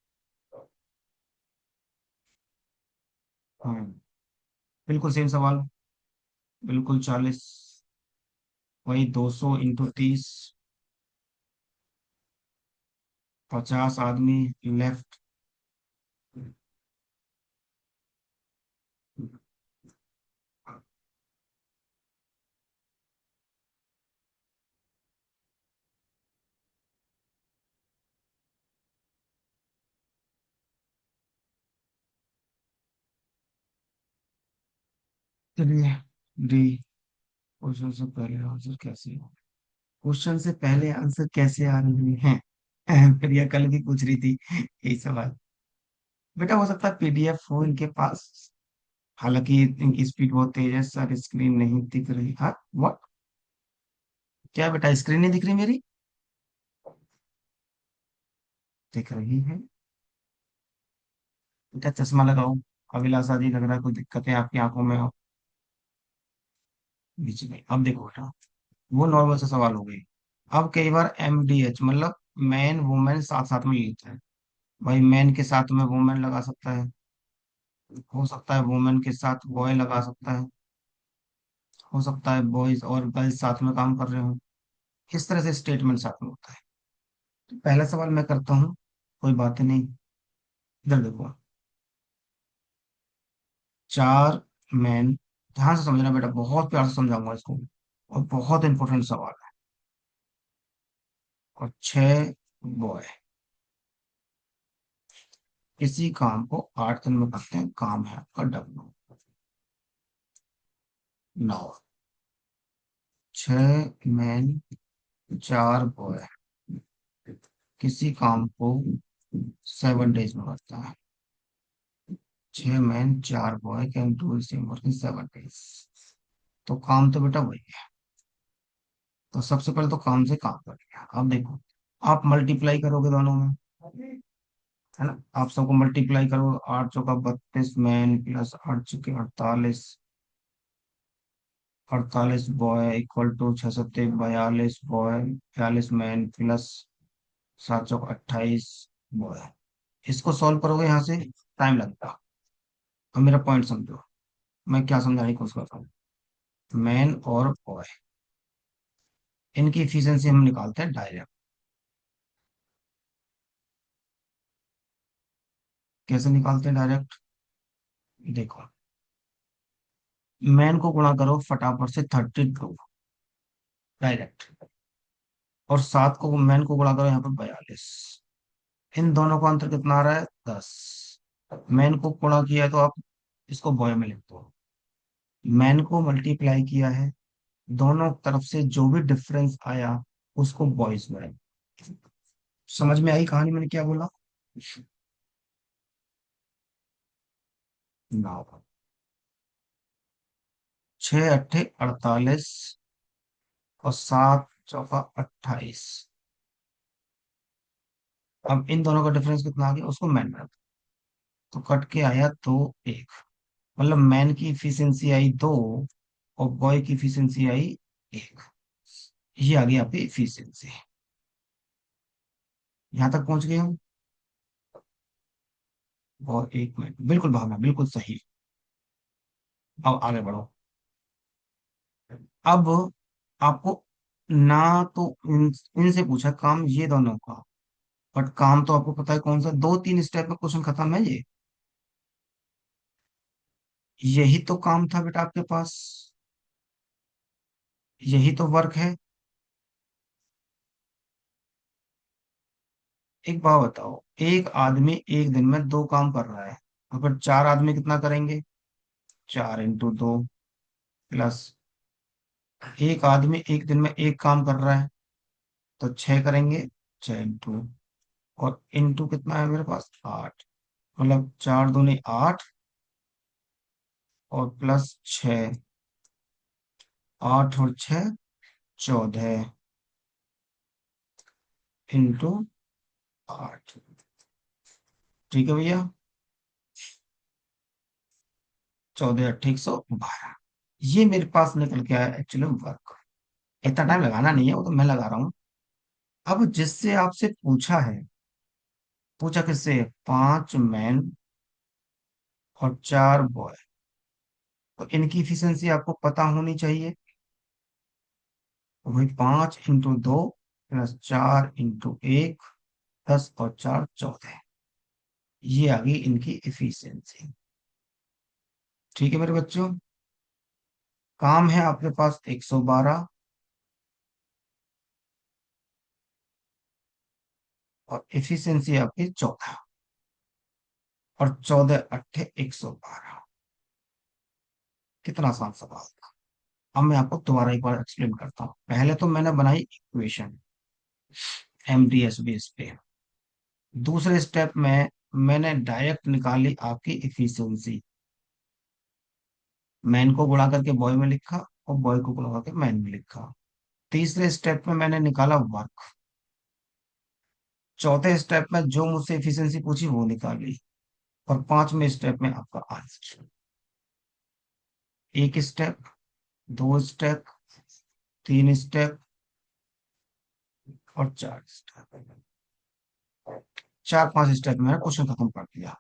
हाँ, बिल्कुल सेम सवाल, बिल्कुल 40, वही 200 × 30, 50 आदमी लेफ्ट। चलिए, डी, क्वेश्चन से पहले आंसर कैसे हो, क्वेश्चन से पहले आंसर कैसे आ रही हैं। प्रिया कल भी पूछ रही थी यही सवाल। बेटा हो सकता है पीडीएफ हो इनके पास, हालांकि इनकी स्पीड बहुत तेज है, सर स्क्रीन नहीं दिख रही, हाँ व्हाट। क्या बेटा, स्क्रीन नहीं दिख रही मेरी? दिख रही है। बेटा चश्मा लगाओ। अभिलाषा जी, लग रहा है कोई दिक्कत है आपकी आंखों में। बीच में अब देखो बेटा, वो नॉर्मल से सवाल हो गई। अब कई बार MDH मतलब मैन वुमेन साथ साथ में लिखते हैं। भाई मैन के साथ में वुमेन लगा सकता है, हो सकता है वुमेन के साथ बॉय लगा सकता है, हो सकता है बॉयज और गर्ल्स साथ में काम कर रहे हो। इस तरह से स्टेटमेंट साथ में होता है। तो पहला सवाल मैं करता हूँ, कोई बात नहीं। इधर देखो, चार मैन, ध्यान से समझना बेटा, बहुत प्यार से समझाऊंगा इसको, और बहुत इंपॉर्टेंट सवाल है। और छह बॉय इसी काम को 8 दिन में करते हैं, काम है आपका W। नौ, छह मैन, चार बॉय किसी काम को 7 डेज में करता है। 6 man 4 boy can do same work in 7 days. तो काम तो बेटा वही है। तो सबसे पहले तो काम से काम कर लिया। अब देखो, आप मल्टीप्लाई करोगे दोनों में, है ना? आप सबको मल्टीप्लाई करो, 8 चौका 32 मैन प्लस 8 चौके 48, 48 बॉय इक्वल टू 6 सत्ते 42 बॉय, 42 मैन प्लस 7 चौक 28 बॉय। इसको सॉल्व करोगे यहाँ से, टाइम लगता। अब मेरा पॉइंट समझो, मैं क्या समझाने की कोशिश कर रहा हूँ। मैन और बॉय, इनकी इफिशियंसी हम निकालते हैं डायरेक्ट। कैसे निकालते हैं डायरेक्ट? देखो, मैन को गुणा करो फटाफट से 32, डायरेक्ट। और 7 को मैन को गुणा करो यहाँ पर 42। इन दोनों का अंतर कितना आ रहा है? 10। मैन को गुणा किया है तो आप इसको बॉय में लिख दो। मैन को मल्टीप्लाई किया है, दोनों तरफ से जो भी डिफरेंस आया उसको बॉयज में। समझ में आई कहानी मैंने क्या बोला? ना, 6 अट्ठे 48 और 7 चौका 28। अब इन दोनों का डिफरेंस कितना आ गया, उसको मैन में रख दो। तो कट के आया 2 1, मतलब मैन की इफिशियंसी आई 2 और बॉय की इफिशियंसी आई 1। ये आ गई आपकी इफिशियंसी। यहां तक पहुंच गए हम। और 1 मिनट, बिल्कुल भावना, बिल्कुल सही। अब आगे बढ़ो। अब आपको ना, तो इनसे पूछा काम ये दोनों का, बट काम तो आपको पता है कौन सा, 2 3 स्टेप में क्वेश्चन खत्म है ये। यही तो काम था बेटा आपके पास, यही तो वर्क है। एक बात बताओ, एक आदमी एक दिन में 2 काम कर रहा है, अगर 4 आदमी कितना करेंगे? 4 × 2 प्लस एक आदमी एक दिन में एक काम कर रहा है तो 6 करेंगे, 6 × और इंटू कितना है मेरे पास? 8। मतलब 4 दूनी 8 और प्लस 6, 8 और 6 14 × 8। ठीक है भैया, 14 8 112। ये मेरे पास निकल के आया एक्चुअली वर्क। इतना टाइम लगाना नहीं है, वो तो मैं लगा रहा हूँ। अब जिससे आपसे पूछा है, पूछा किससे? 5 मैन और 4 बॉय, तो इनकी इफिशियंसी आपको पता होनी चाहिए। तो वही 5 × 2 प्लस 4 × 1, 10 और 4 14। ये आ गई इनकी इफिशियंसी। ठीक है मेरे बच्चों, काम है आपके पास 112 और इफिशियंसी आपकी 14, और 14 × 8 = 112। कितना आसान सवाल था। अब मैं आपको दोबारा एक बार एक्सप्लेन करता हूँ। पहले तो मैंने बनाई इक्वेशन MDS बेस पे। दूसरे स्टेप में मैंने डायरेक्ट निकाली आपकी इफिशियंसी। मैन को गुणा करके बॉय में लिखा और बॉय को गुणा करके मैन में लिखा। तीसरे स्टेप में मैंने निकाला वर्क। चौथे स्टेप में जो मुझसे एफिशिएंसी पूछी वो निकाली। और पांचवें स्टेप में आपका आंसर। एक स्टेप, दो स्टेप, तीन स्टेप और चार स्टेप। चार पांच स्टेप में मैंने क्वेश्चन खत्म कर दिया।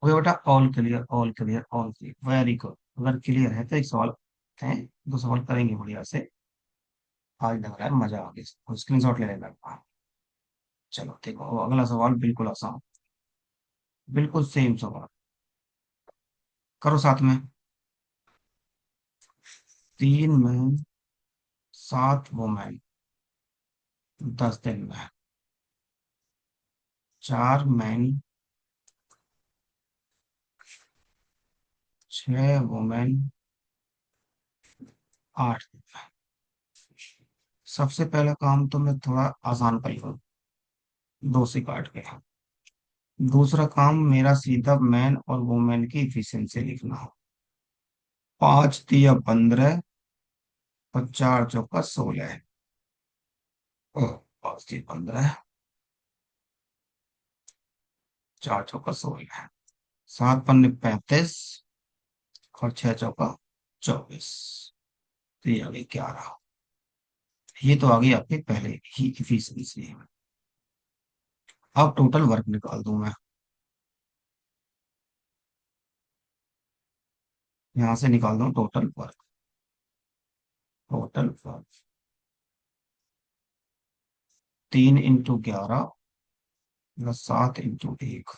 ओके बेटा, all clear, all clear, all clear, very good. अगर क्लियर है तो एक सवाल है, दो सवाल करेंगे बढ़िया से। आज लग रहा है मजा आ गया, स्क्रीन शॉट ले लेना। चलो देखो, अगला सवाल बिल्कुल आसान, बिल्कुल सेम सवाल। करो साथ में। 3 में 7 वुमेन 10 दिन में। 4 मैन 6 वुमेन 8 दिन में। सबसे पहला काम तो मैं थोड़ा आसान कर लूँ, दो से काट के। दूसरा काम मेरा सीधा मैन और वुमेन की इफिशिएंसी लिखना हो। 5 तिया 15 और 4 चौका 16। 5 तिया 15, 4 चौका 16। 7 पन्ने 35 और 6 चौका 24। तो ये आ गई 11। ये तो आ गई आपकी पहले ही इफिशिएंसी। अब टोटल वर्क निकाल दूं मैं। यहां से निकाल दूं total work. Total work 3 × 11 plus 7 × 1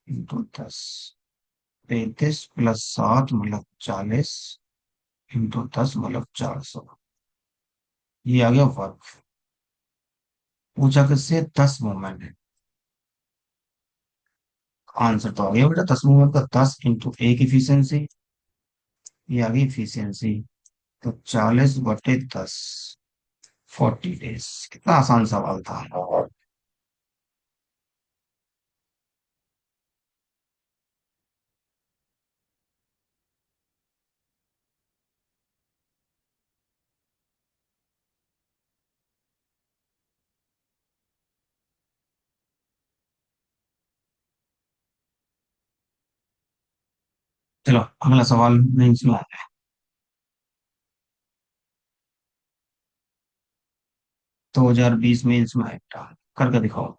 × 10। 33 + 7 मतलब 40 × 10 मतलब 400। ये आ गया वर्क। पूछा किससे? 10 मोमेंट है। आंसर तो आ गया बेटा, 10 मोमेंट का 10 × 1 इफिशियंसी। ये आ गई इफिशियंसी। तो 40/10, 40 डेज। कितना आसान सवाल था। चलो अगला सवाल मेंस में आता है। 2020 मेंस में आएगा, करके दिखाओ।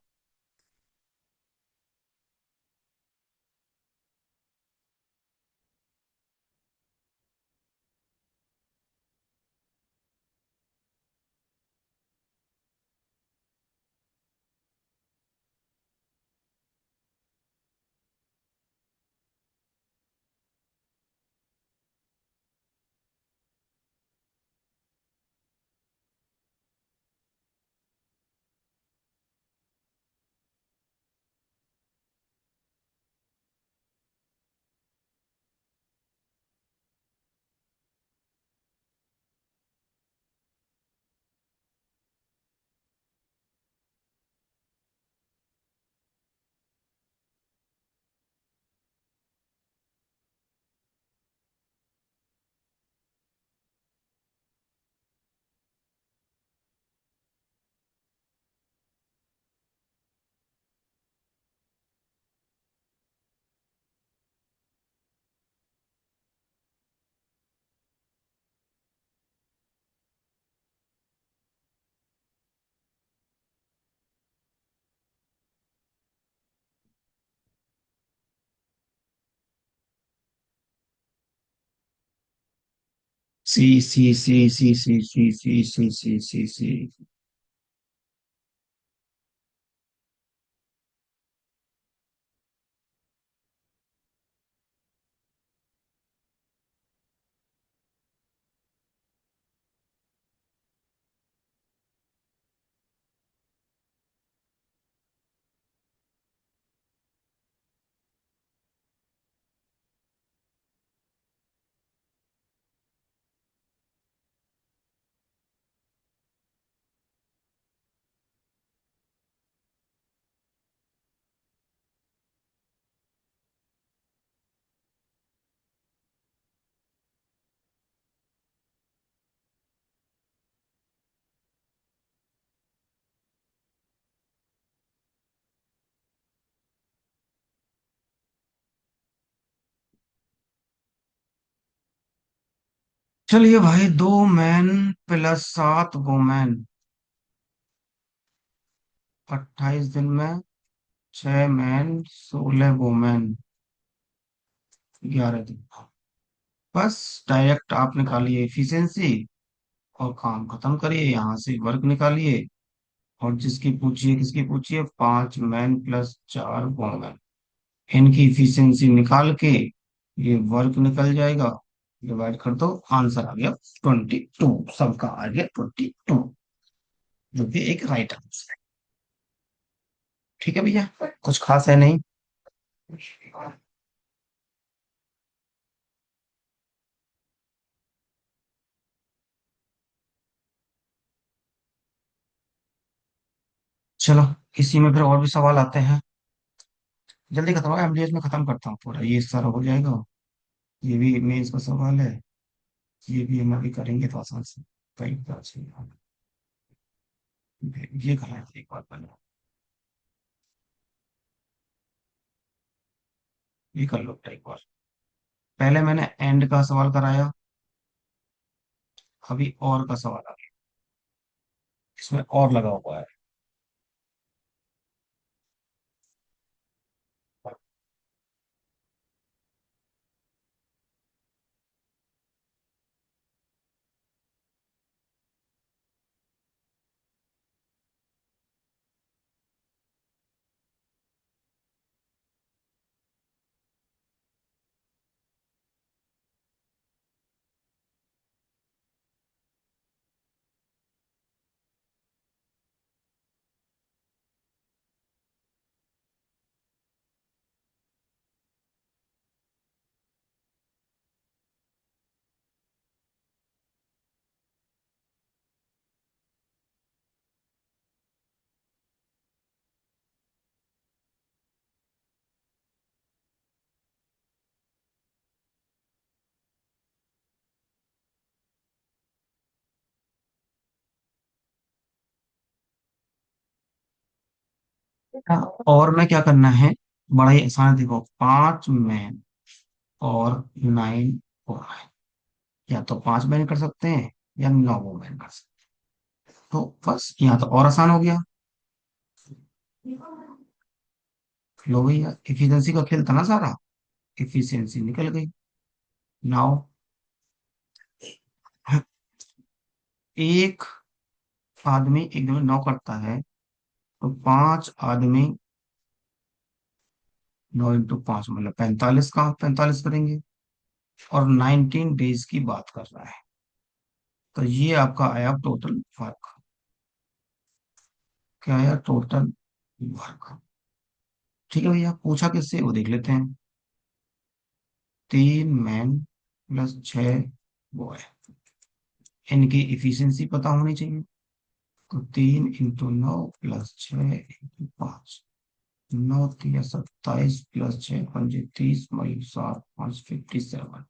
सी C C C C C C C C C सी। चलिए भाई, 2 मैन प्लस 7 वुमेन, 28 दिन में 6 मैन 16 वुमेन, 11 दिन। बस डायरेक्ट आप निकालिए एफिशिएंसी और काम खत्म करिए, यहाँ से वर्क निकालिए। और जिसकी पूछिए, किसकी पूछिए, 5 मैन प्लस 4 वुमेन, इनकी इफिशिएंसी निकाल के ये वर्क निकल जाएगा। डिवाइड कर दो, आंसर आ गया 22, सबका आ गया 22, जो कि एक राइट आंसर है। ठीक है भैया, कुछ खास है नहीं। चलो, इसी में फिर और भी सवाल आते हैं। जल्दी खत्म हो, एमडीएस में खत्म करता हूँ पूरा, ये सारा हो जाएगा। ये भी मेंस का सवाल है, ये भी हम अभी करेंगे तो आसान से। कई बार से ये करना है एक बार पहले, ये कर लो एक बार। पहले मैंने एंड का सवाल कराया, अभी और का सवाल आ गया, इसमें और लगा हुआ है। हाँ, और में क्या करना है, बड़ा ही आसान है, देखो 5 मैन और 9 वुमेन, या तो 5 मैन कर सकते हैं या 9 वुमेन कर सकते हैं। तो बस यहाँ तो और आसान हो गया। लो भैया, इफिशिएंसी का खेल था ना सारा, इफिशिएंसी निकल गई। नाउ, एक आदमी एक दिन में 9 करता है, तो 5 आदमी 9 × 5 मतलब 45, का 45 करेंगे। और 19 डेज की बात कर रहा है, तो ये आपका आया टोटल वर्क। क्या आया टोटल वर्क? ठीक है भैया, पूछा किससे वो देख लेते हैं। 3 मैन प्लस 6 बॉय, इनकी इफिशिएंसी पता होनी चाहिए। तो 3 × 9 प्लस 6 × 5, 9×3 = 27, प्लस 6 × 5 = 30, मई 7 5 57,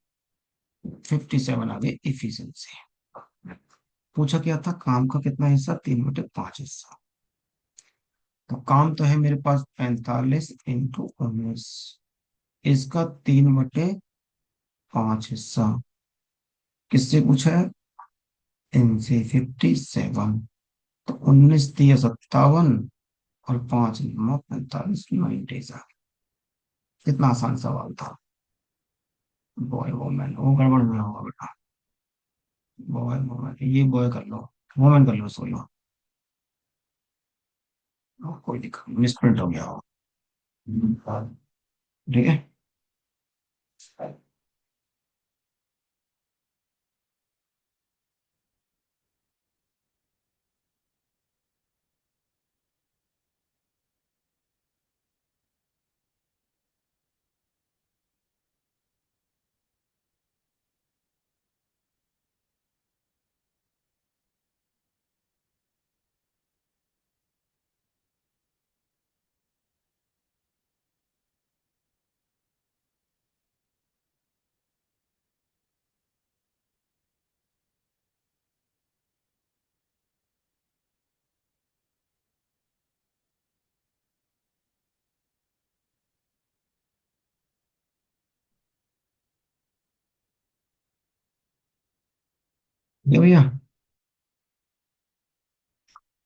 57 आ गई इफिशिएंसी। पूछा क्या था, काम का कितना हिस्सा, 3/5 हिस्सा। तो काम तो है मेरे पास 45 × 19, इसका 3/5 हिस्सा। किससे पूछा है, इनसे 57। तो 19×3 = 57, और 5×9 = 45, 9 days आ गए। कितना आसान सवाल था। बॉय वुमेन, वो गड़बड़ में होगा बेटा। बॉय बॉय, ये बॉय कर लो, वुमेन कर लो, सोलो। कोई दिक्कत नहीं, मिसप्रिंट हो गया हो। ठीक है। ये भैया,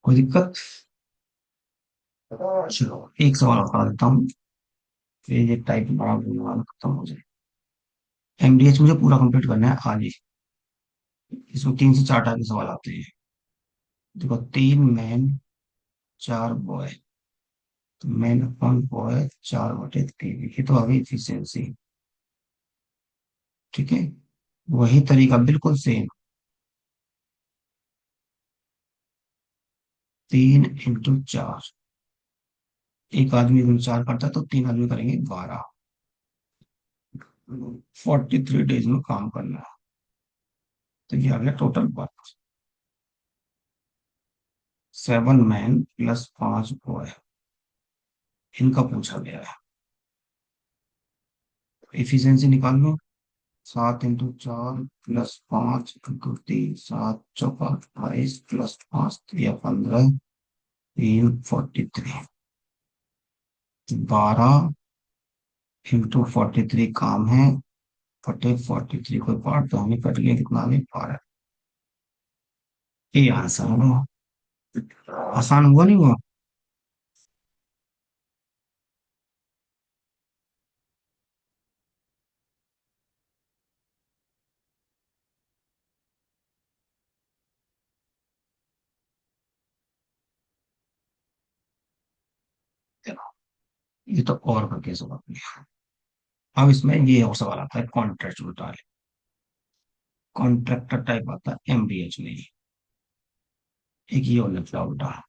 कोई दिक्कत? चलो एक सवाल और करा देता हूँ, फिर ये टाइप बड़ा बोलने वाला खत्म हो जाए। एमडीएच मुझे पूरा कंप्लीट करना है आज ही। इसमें 3 से 4 टाइप के सवाल आते हैं। देखो, 3 मैन 4 बॉय, तो मैन अपॉन बॉय 4/3, ये तो अभी इफिशियंसी। ठीक है, वही तरीका बिल्कुल सेम। 3 × 4, एक आदमी अगर 4 करता है तो 3 आदमी करेंगे 12। 43 डेज में काम करना है। तो ये आ गया टोटल वर्क। 7 मैन + 5 बॉय, इनका पूछा गया है। इफिशियंसी निकाल लो। 7 × 4 + 5 × 3, 7 × 4 = 28, +5 या 15, 3 43। 12 × 43 काम है, फटे 43, कोई पार्ट तो हमें कट गया, कितना नहीं पा रहा। ये आंसर होगा। आसान हुआ नहीं हुआ? चलो, ये तो और का केस होगा। अब इसमें ये और सवाल आता है कॉन्ट्रेक्चुअल टाइप। कॉन्ट्रैक्टर टाइप आता है एमडीएच में ही। एक ये और निकला उल्टा।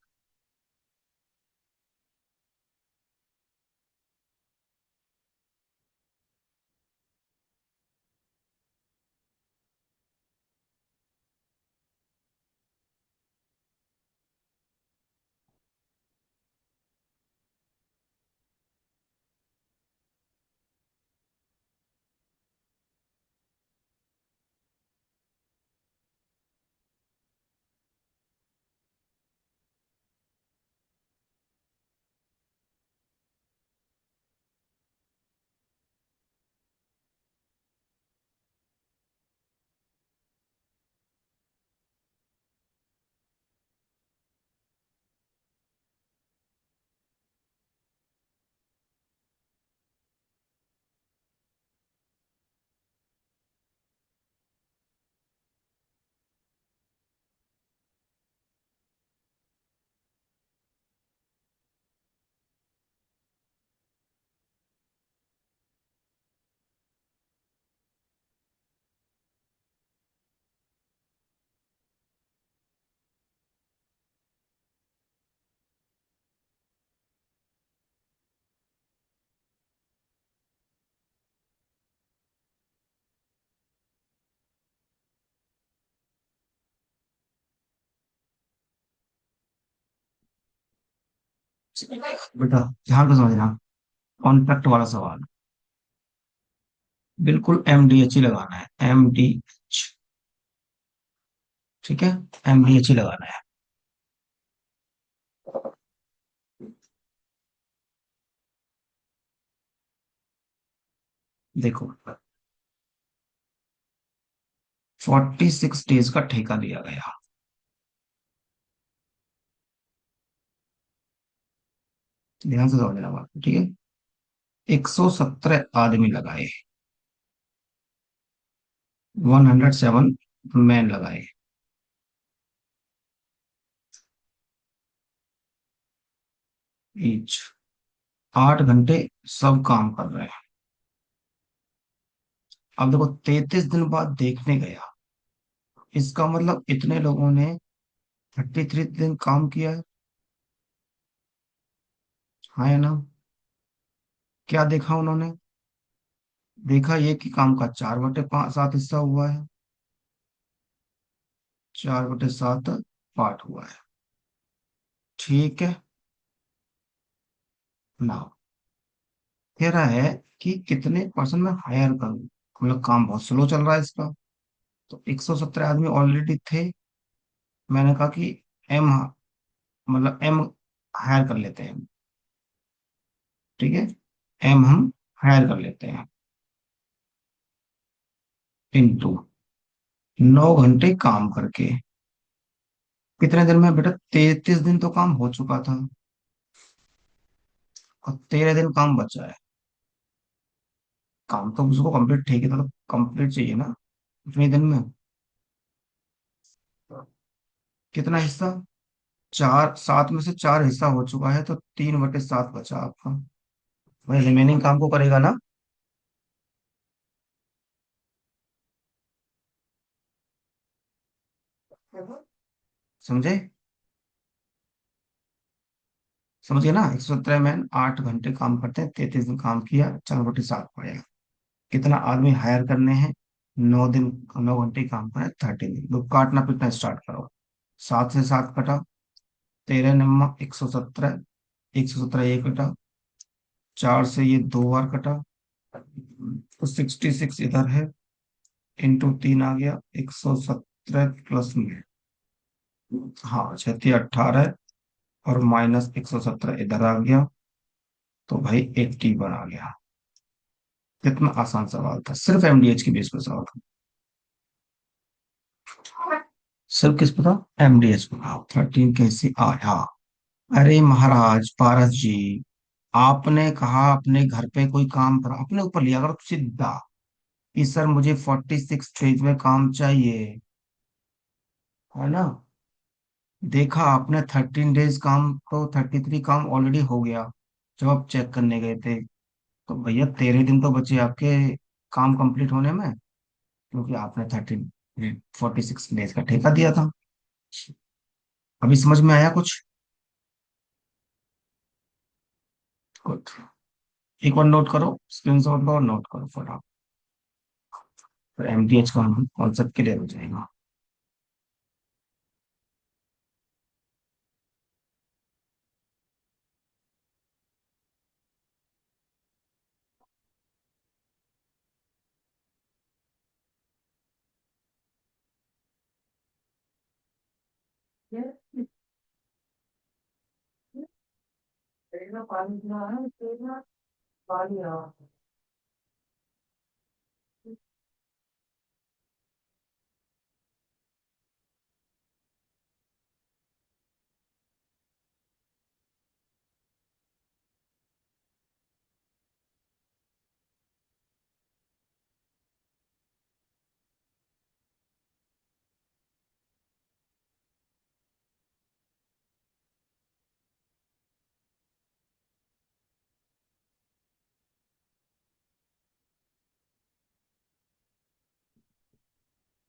बेटा ध्यान को समझना, कॉन्ट्रैक्ट वाला सवाल बिल्कुल एमडीएच ही लगाना है, एमडीएच। ठीक है, एमडीएच ही लगाना है। देखो, 46 डेज का ठेका दिया गया। ध्यान से समझना बात, ठीक है। 117 आदमी लगाए, 107 मैन लगाए ईच। 8 घंटे सब काम कर रहे हैं। अब देखो 33 दिन बाद देखने गया, इसका मतलब इतने लोगों ने 33 दिन काम किया है। हाँ या ना? क्या देखा उन्होंने? देखा ये कि काम का 4/5 7 हिस्सा हुआ है। 4/7 पार्ट हुआ है। ठीक है ना? कह रहा है कि कितने पर्सन मैं हायर करूं, मतलब काम बहुत स्लो चल रहा है इसका। तो 117 आदमी ऑलरेडी थे। मैंने कहा कि एम, मतलब एम हायर कर लेते हैं। ठीक है, एम हम हायर कर लेते हैं इनटू 9 घंटे काम करके। कितने दिन में बेटा? 33 दिन तो काम हो चुका था और 13 दिन काम बचा है। काम तो उसको कंप्लीट, ठीक है, तो कंप्लीट चाहिए ना उतने दिन में। कितना हिस्सा? 4, 7 में से 4 हिस्सा हो चुका है, तो 3/7 बचा आपका। वही रिमेनिंग काम को करेगा ना। समझे? समझिए ना, 117 में 8 घंटे काम करते हैं, 33 दिन काम किया, 4/7 पड़ेगा। कितना आदमी हायर करने हैं? 9 दिन, 9 घंटे काम करें, 13 दिन। तो काटना पीटना स्टार्ट करो। 7 से 7 कटा, 13 नम्मा 117, 117 ये कटा, 4 से ये 2 बार कटा, तो 66 इधर है, इंटू 3 आ गया, 117 प्लस में, हाँ 36 18, और -117 इधर आ गया, तो भाई 81 आ गया। कितना आसान सवाल था, सिर्फ एमडीएच की बेस पे सवाल था। सिर्फ किस पे था? एमडीएच पे। हाँ, 13 कैसे आया? अरे महाराज पारस जी, आपने कहा अपने घर पे कोई काम करो, अपने ऊपर लिया करो सीधा कि सर मुझे 46 डेज में काम चाहिए, है ना? देखा आपने 13 डेज काम, तो 33 काम ऑलरेडी हो गया जब आप चेक करने गए थे। तो भैया 13 दिन तो बचे आपके काम कंप्लीट होने में, क्योंकि आपने 46 डेज का ठेका दिया था। अभी समझ में आया कुछ? गुड। एक बार नोट करो, स्क्रीनशॉट लो और नोट करो फटाफट। फिर एमडीएच का हम कॉन्सेप्ट क्लियर हो जाएगा।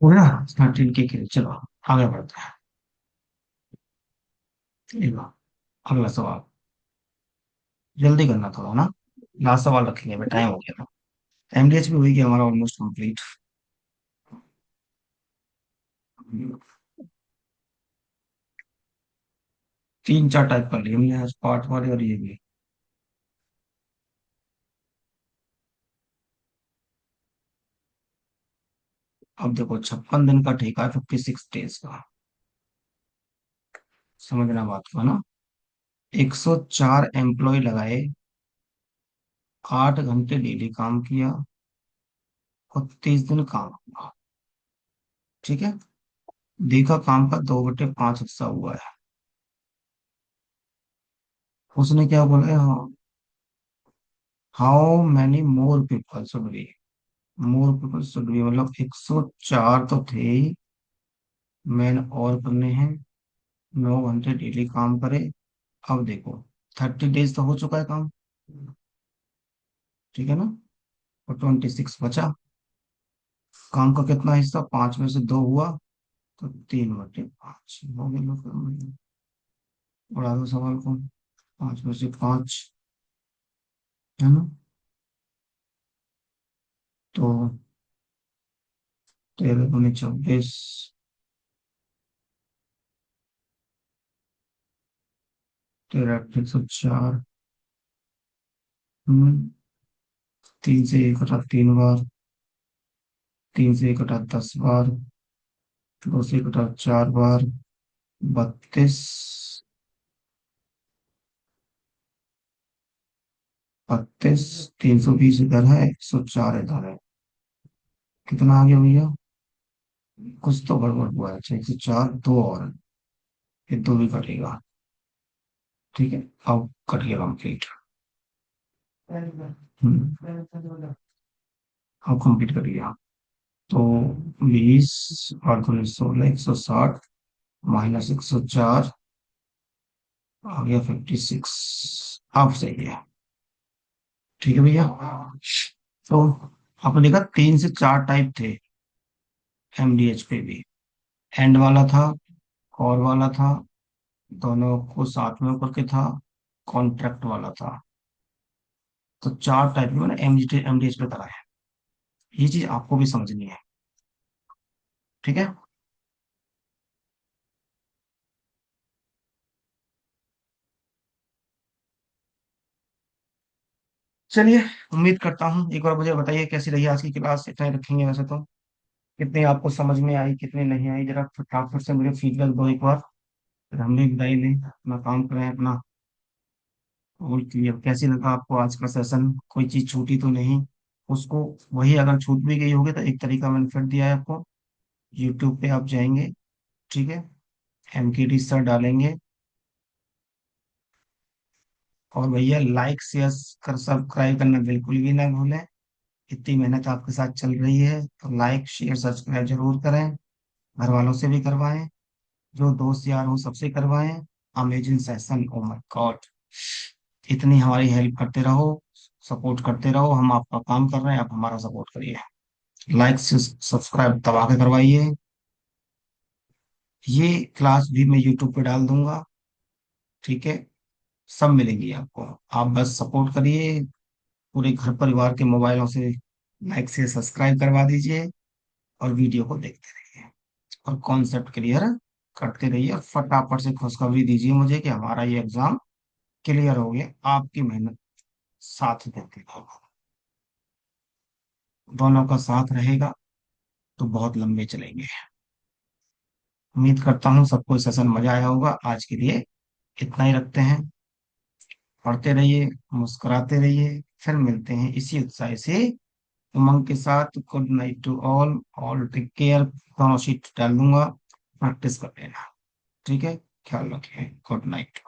हो गया 13 के लिए। चलो आगे बढ़ते हैं। ये लो, अगला सवाल। जल्दी करना थोड़ा ना, लास्ट सवाल रखेंगे, अभी टाइम हो गया था। एमडीएच भी हो गया हमारा ऑलमोस्ट कंप्लीट। 3 4 टाइप कर लिए हमने आज, पार्ट वाले और ये भी। अब देखो 56 दिन का ठेका है, 56 डेज का। समझना बात को ना। 104 एम्प्लॉय लगाए, 8 घंटे डेली काम किया और 30 दिन काम हुआ। ठीक है, देखा काम का 2/5 हिस्सा हुआ है। उसने क्या बोला है? How many more people should be, more people should be, मतलब 104 तो थे ही, मेहनत और करने हैं, 9 घंटे डेली काम करे। अब देखो, 30 डेज तो हो चुका है काम, ठीक है ना, और 26 बचा। काम का कितना हिस्सा, 5 में से 2 हुआ, तो 3/5 हो गया। लो फिर बढ़ा दो सवाल को, 5 में से 5, है ना। तो 13 दूनी 24, 13 8 104। 3 से 1 कटा 3 बार, 3 से 1 कटा 10 बार, 2 से 1 कटा 4 बार, 32। 32, 320 इधर है, 104 इधर है। कितना आ गया भैया, कुछ तो गड़बड़ हुआ है। अच्छा, 104, दो और है, ये दो भी कटेगा। ठीक है, अब कट गया कंप्लीट। अब कंप्लीट कर गया। तो 20 और 2 16, 160, -104, आ गया 56। अब सही है। ठीक है भैया। तो आपने देखा 3 से 4 टाइप थे एमडीएच पे भी। एंड वाला था, और वाला था, दोनों को साथ में होकर के था, कॉन्ट्रैक्ट वाला था। तो 4 टाइप में मैंने एमडीएच पे करा है। ये चीज आपको भी समझनी है। ठीक है। चलिए, उम्मीद करता हूँ, एक बार मुझे बताइए कैसी रही आज की क्लास। इतना ही रखेंगे वैसे तो। कितनी आपको समझ में आई, कितनी नहीं आई, जरा फटाफट से मुझे फीडबैक दो एक बार, फिर हम भी बधाई लें, अपना काम करें अपना। और क्लियर कैसी लगा आपको आज का सेशन, कोई चीज छूटी तो नहीं उसको। वही अगर छूट भी गई होगी तो एक तरीका मैंने फिर दिया है आपको। यूट्यूब पे आप जाएंगे, ठीक है, एमकेडी सर डालेंगे, और भैया लाइक शेयर कर सब्सक्राइब करना बिल्कुल भी ना भूलें। इतनी मेहनत आपके साथ चल रही है तो लाइक शेयर सब्सक्राइब जरूर करें। घर वालों से भी करवाएं, जो दोस्त यार हो सबसे करवाएं। Amazing session, oh my God. इतनी हमारी हेल्प करते रहो, सपोर्ट करते रहो। हम आपका काम कर रहे हैं, आप हमारा सपोर्ट करिए। लाइक सब्सक्राइब दबा के करवाइए। ये क्लास भी मैं यूट्यूब पे डाल दूंगा, ठीक है, सब मिलेंगी आपको। आप बस सपोर्ट करिए, पूरे घर परिवार के मोबाइलों से लाइक से सब्सक्राइब करवा दीजिए, और वीडियो को देखते रहिए, और कॉन्सेप्ट क्लियर करते रहिए, और फटाफट से खुशखबरी दीजिए मुझे कि हमारा ये एग्जाम क्लियर हो गया। आपकी मेहनत साथ देते रहो, दोनों का साथ रहेगा तो बहुत लंबे चलेंगे। उम्मीद करता हूँ सबको सेशन मजा आया होगा। आज के लिए इतना ही रखते हैं। पढ़ते रहिए, मुस्कुराते रहिए, फिर मिलते हैं इसी उत्साह से, उमंग के साथ। Good night to all, all take care. दोनों शीट डाल दूंगा, प्रैक्टिस कर लेना। ठीक है, ख्याल रखिए। Good night.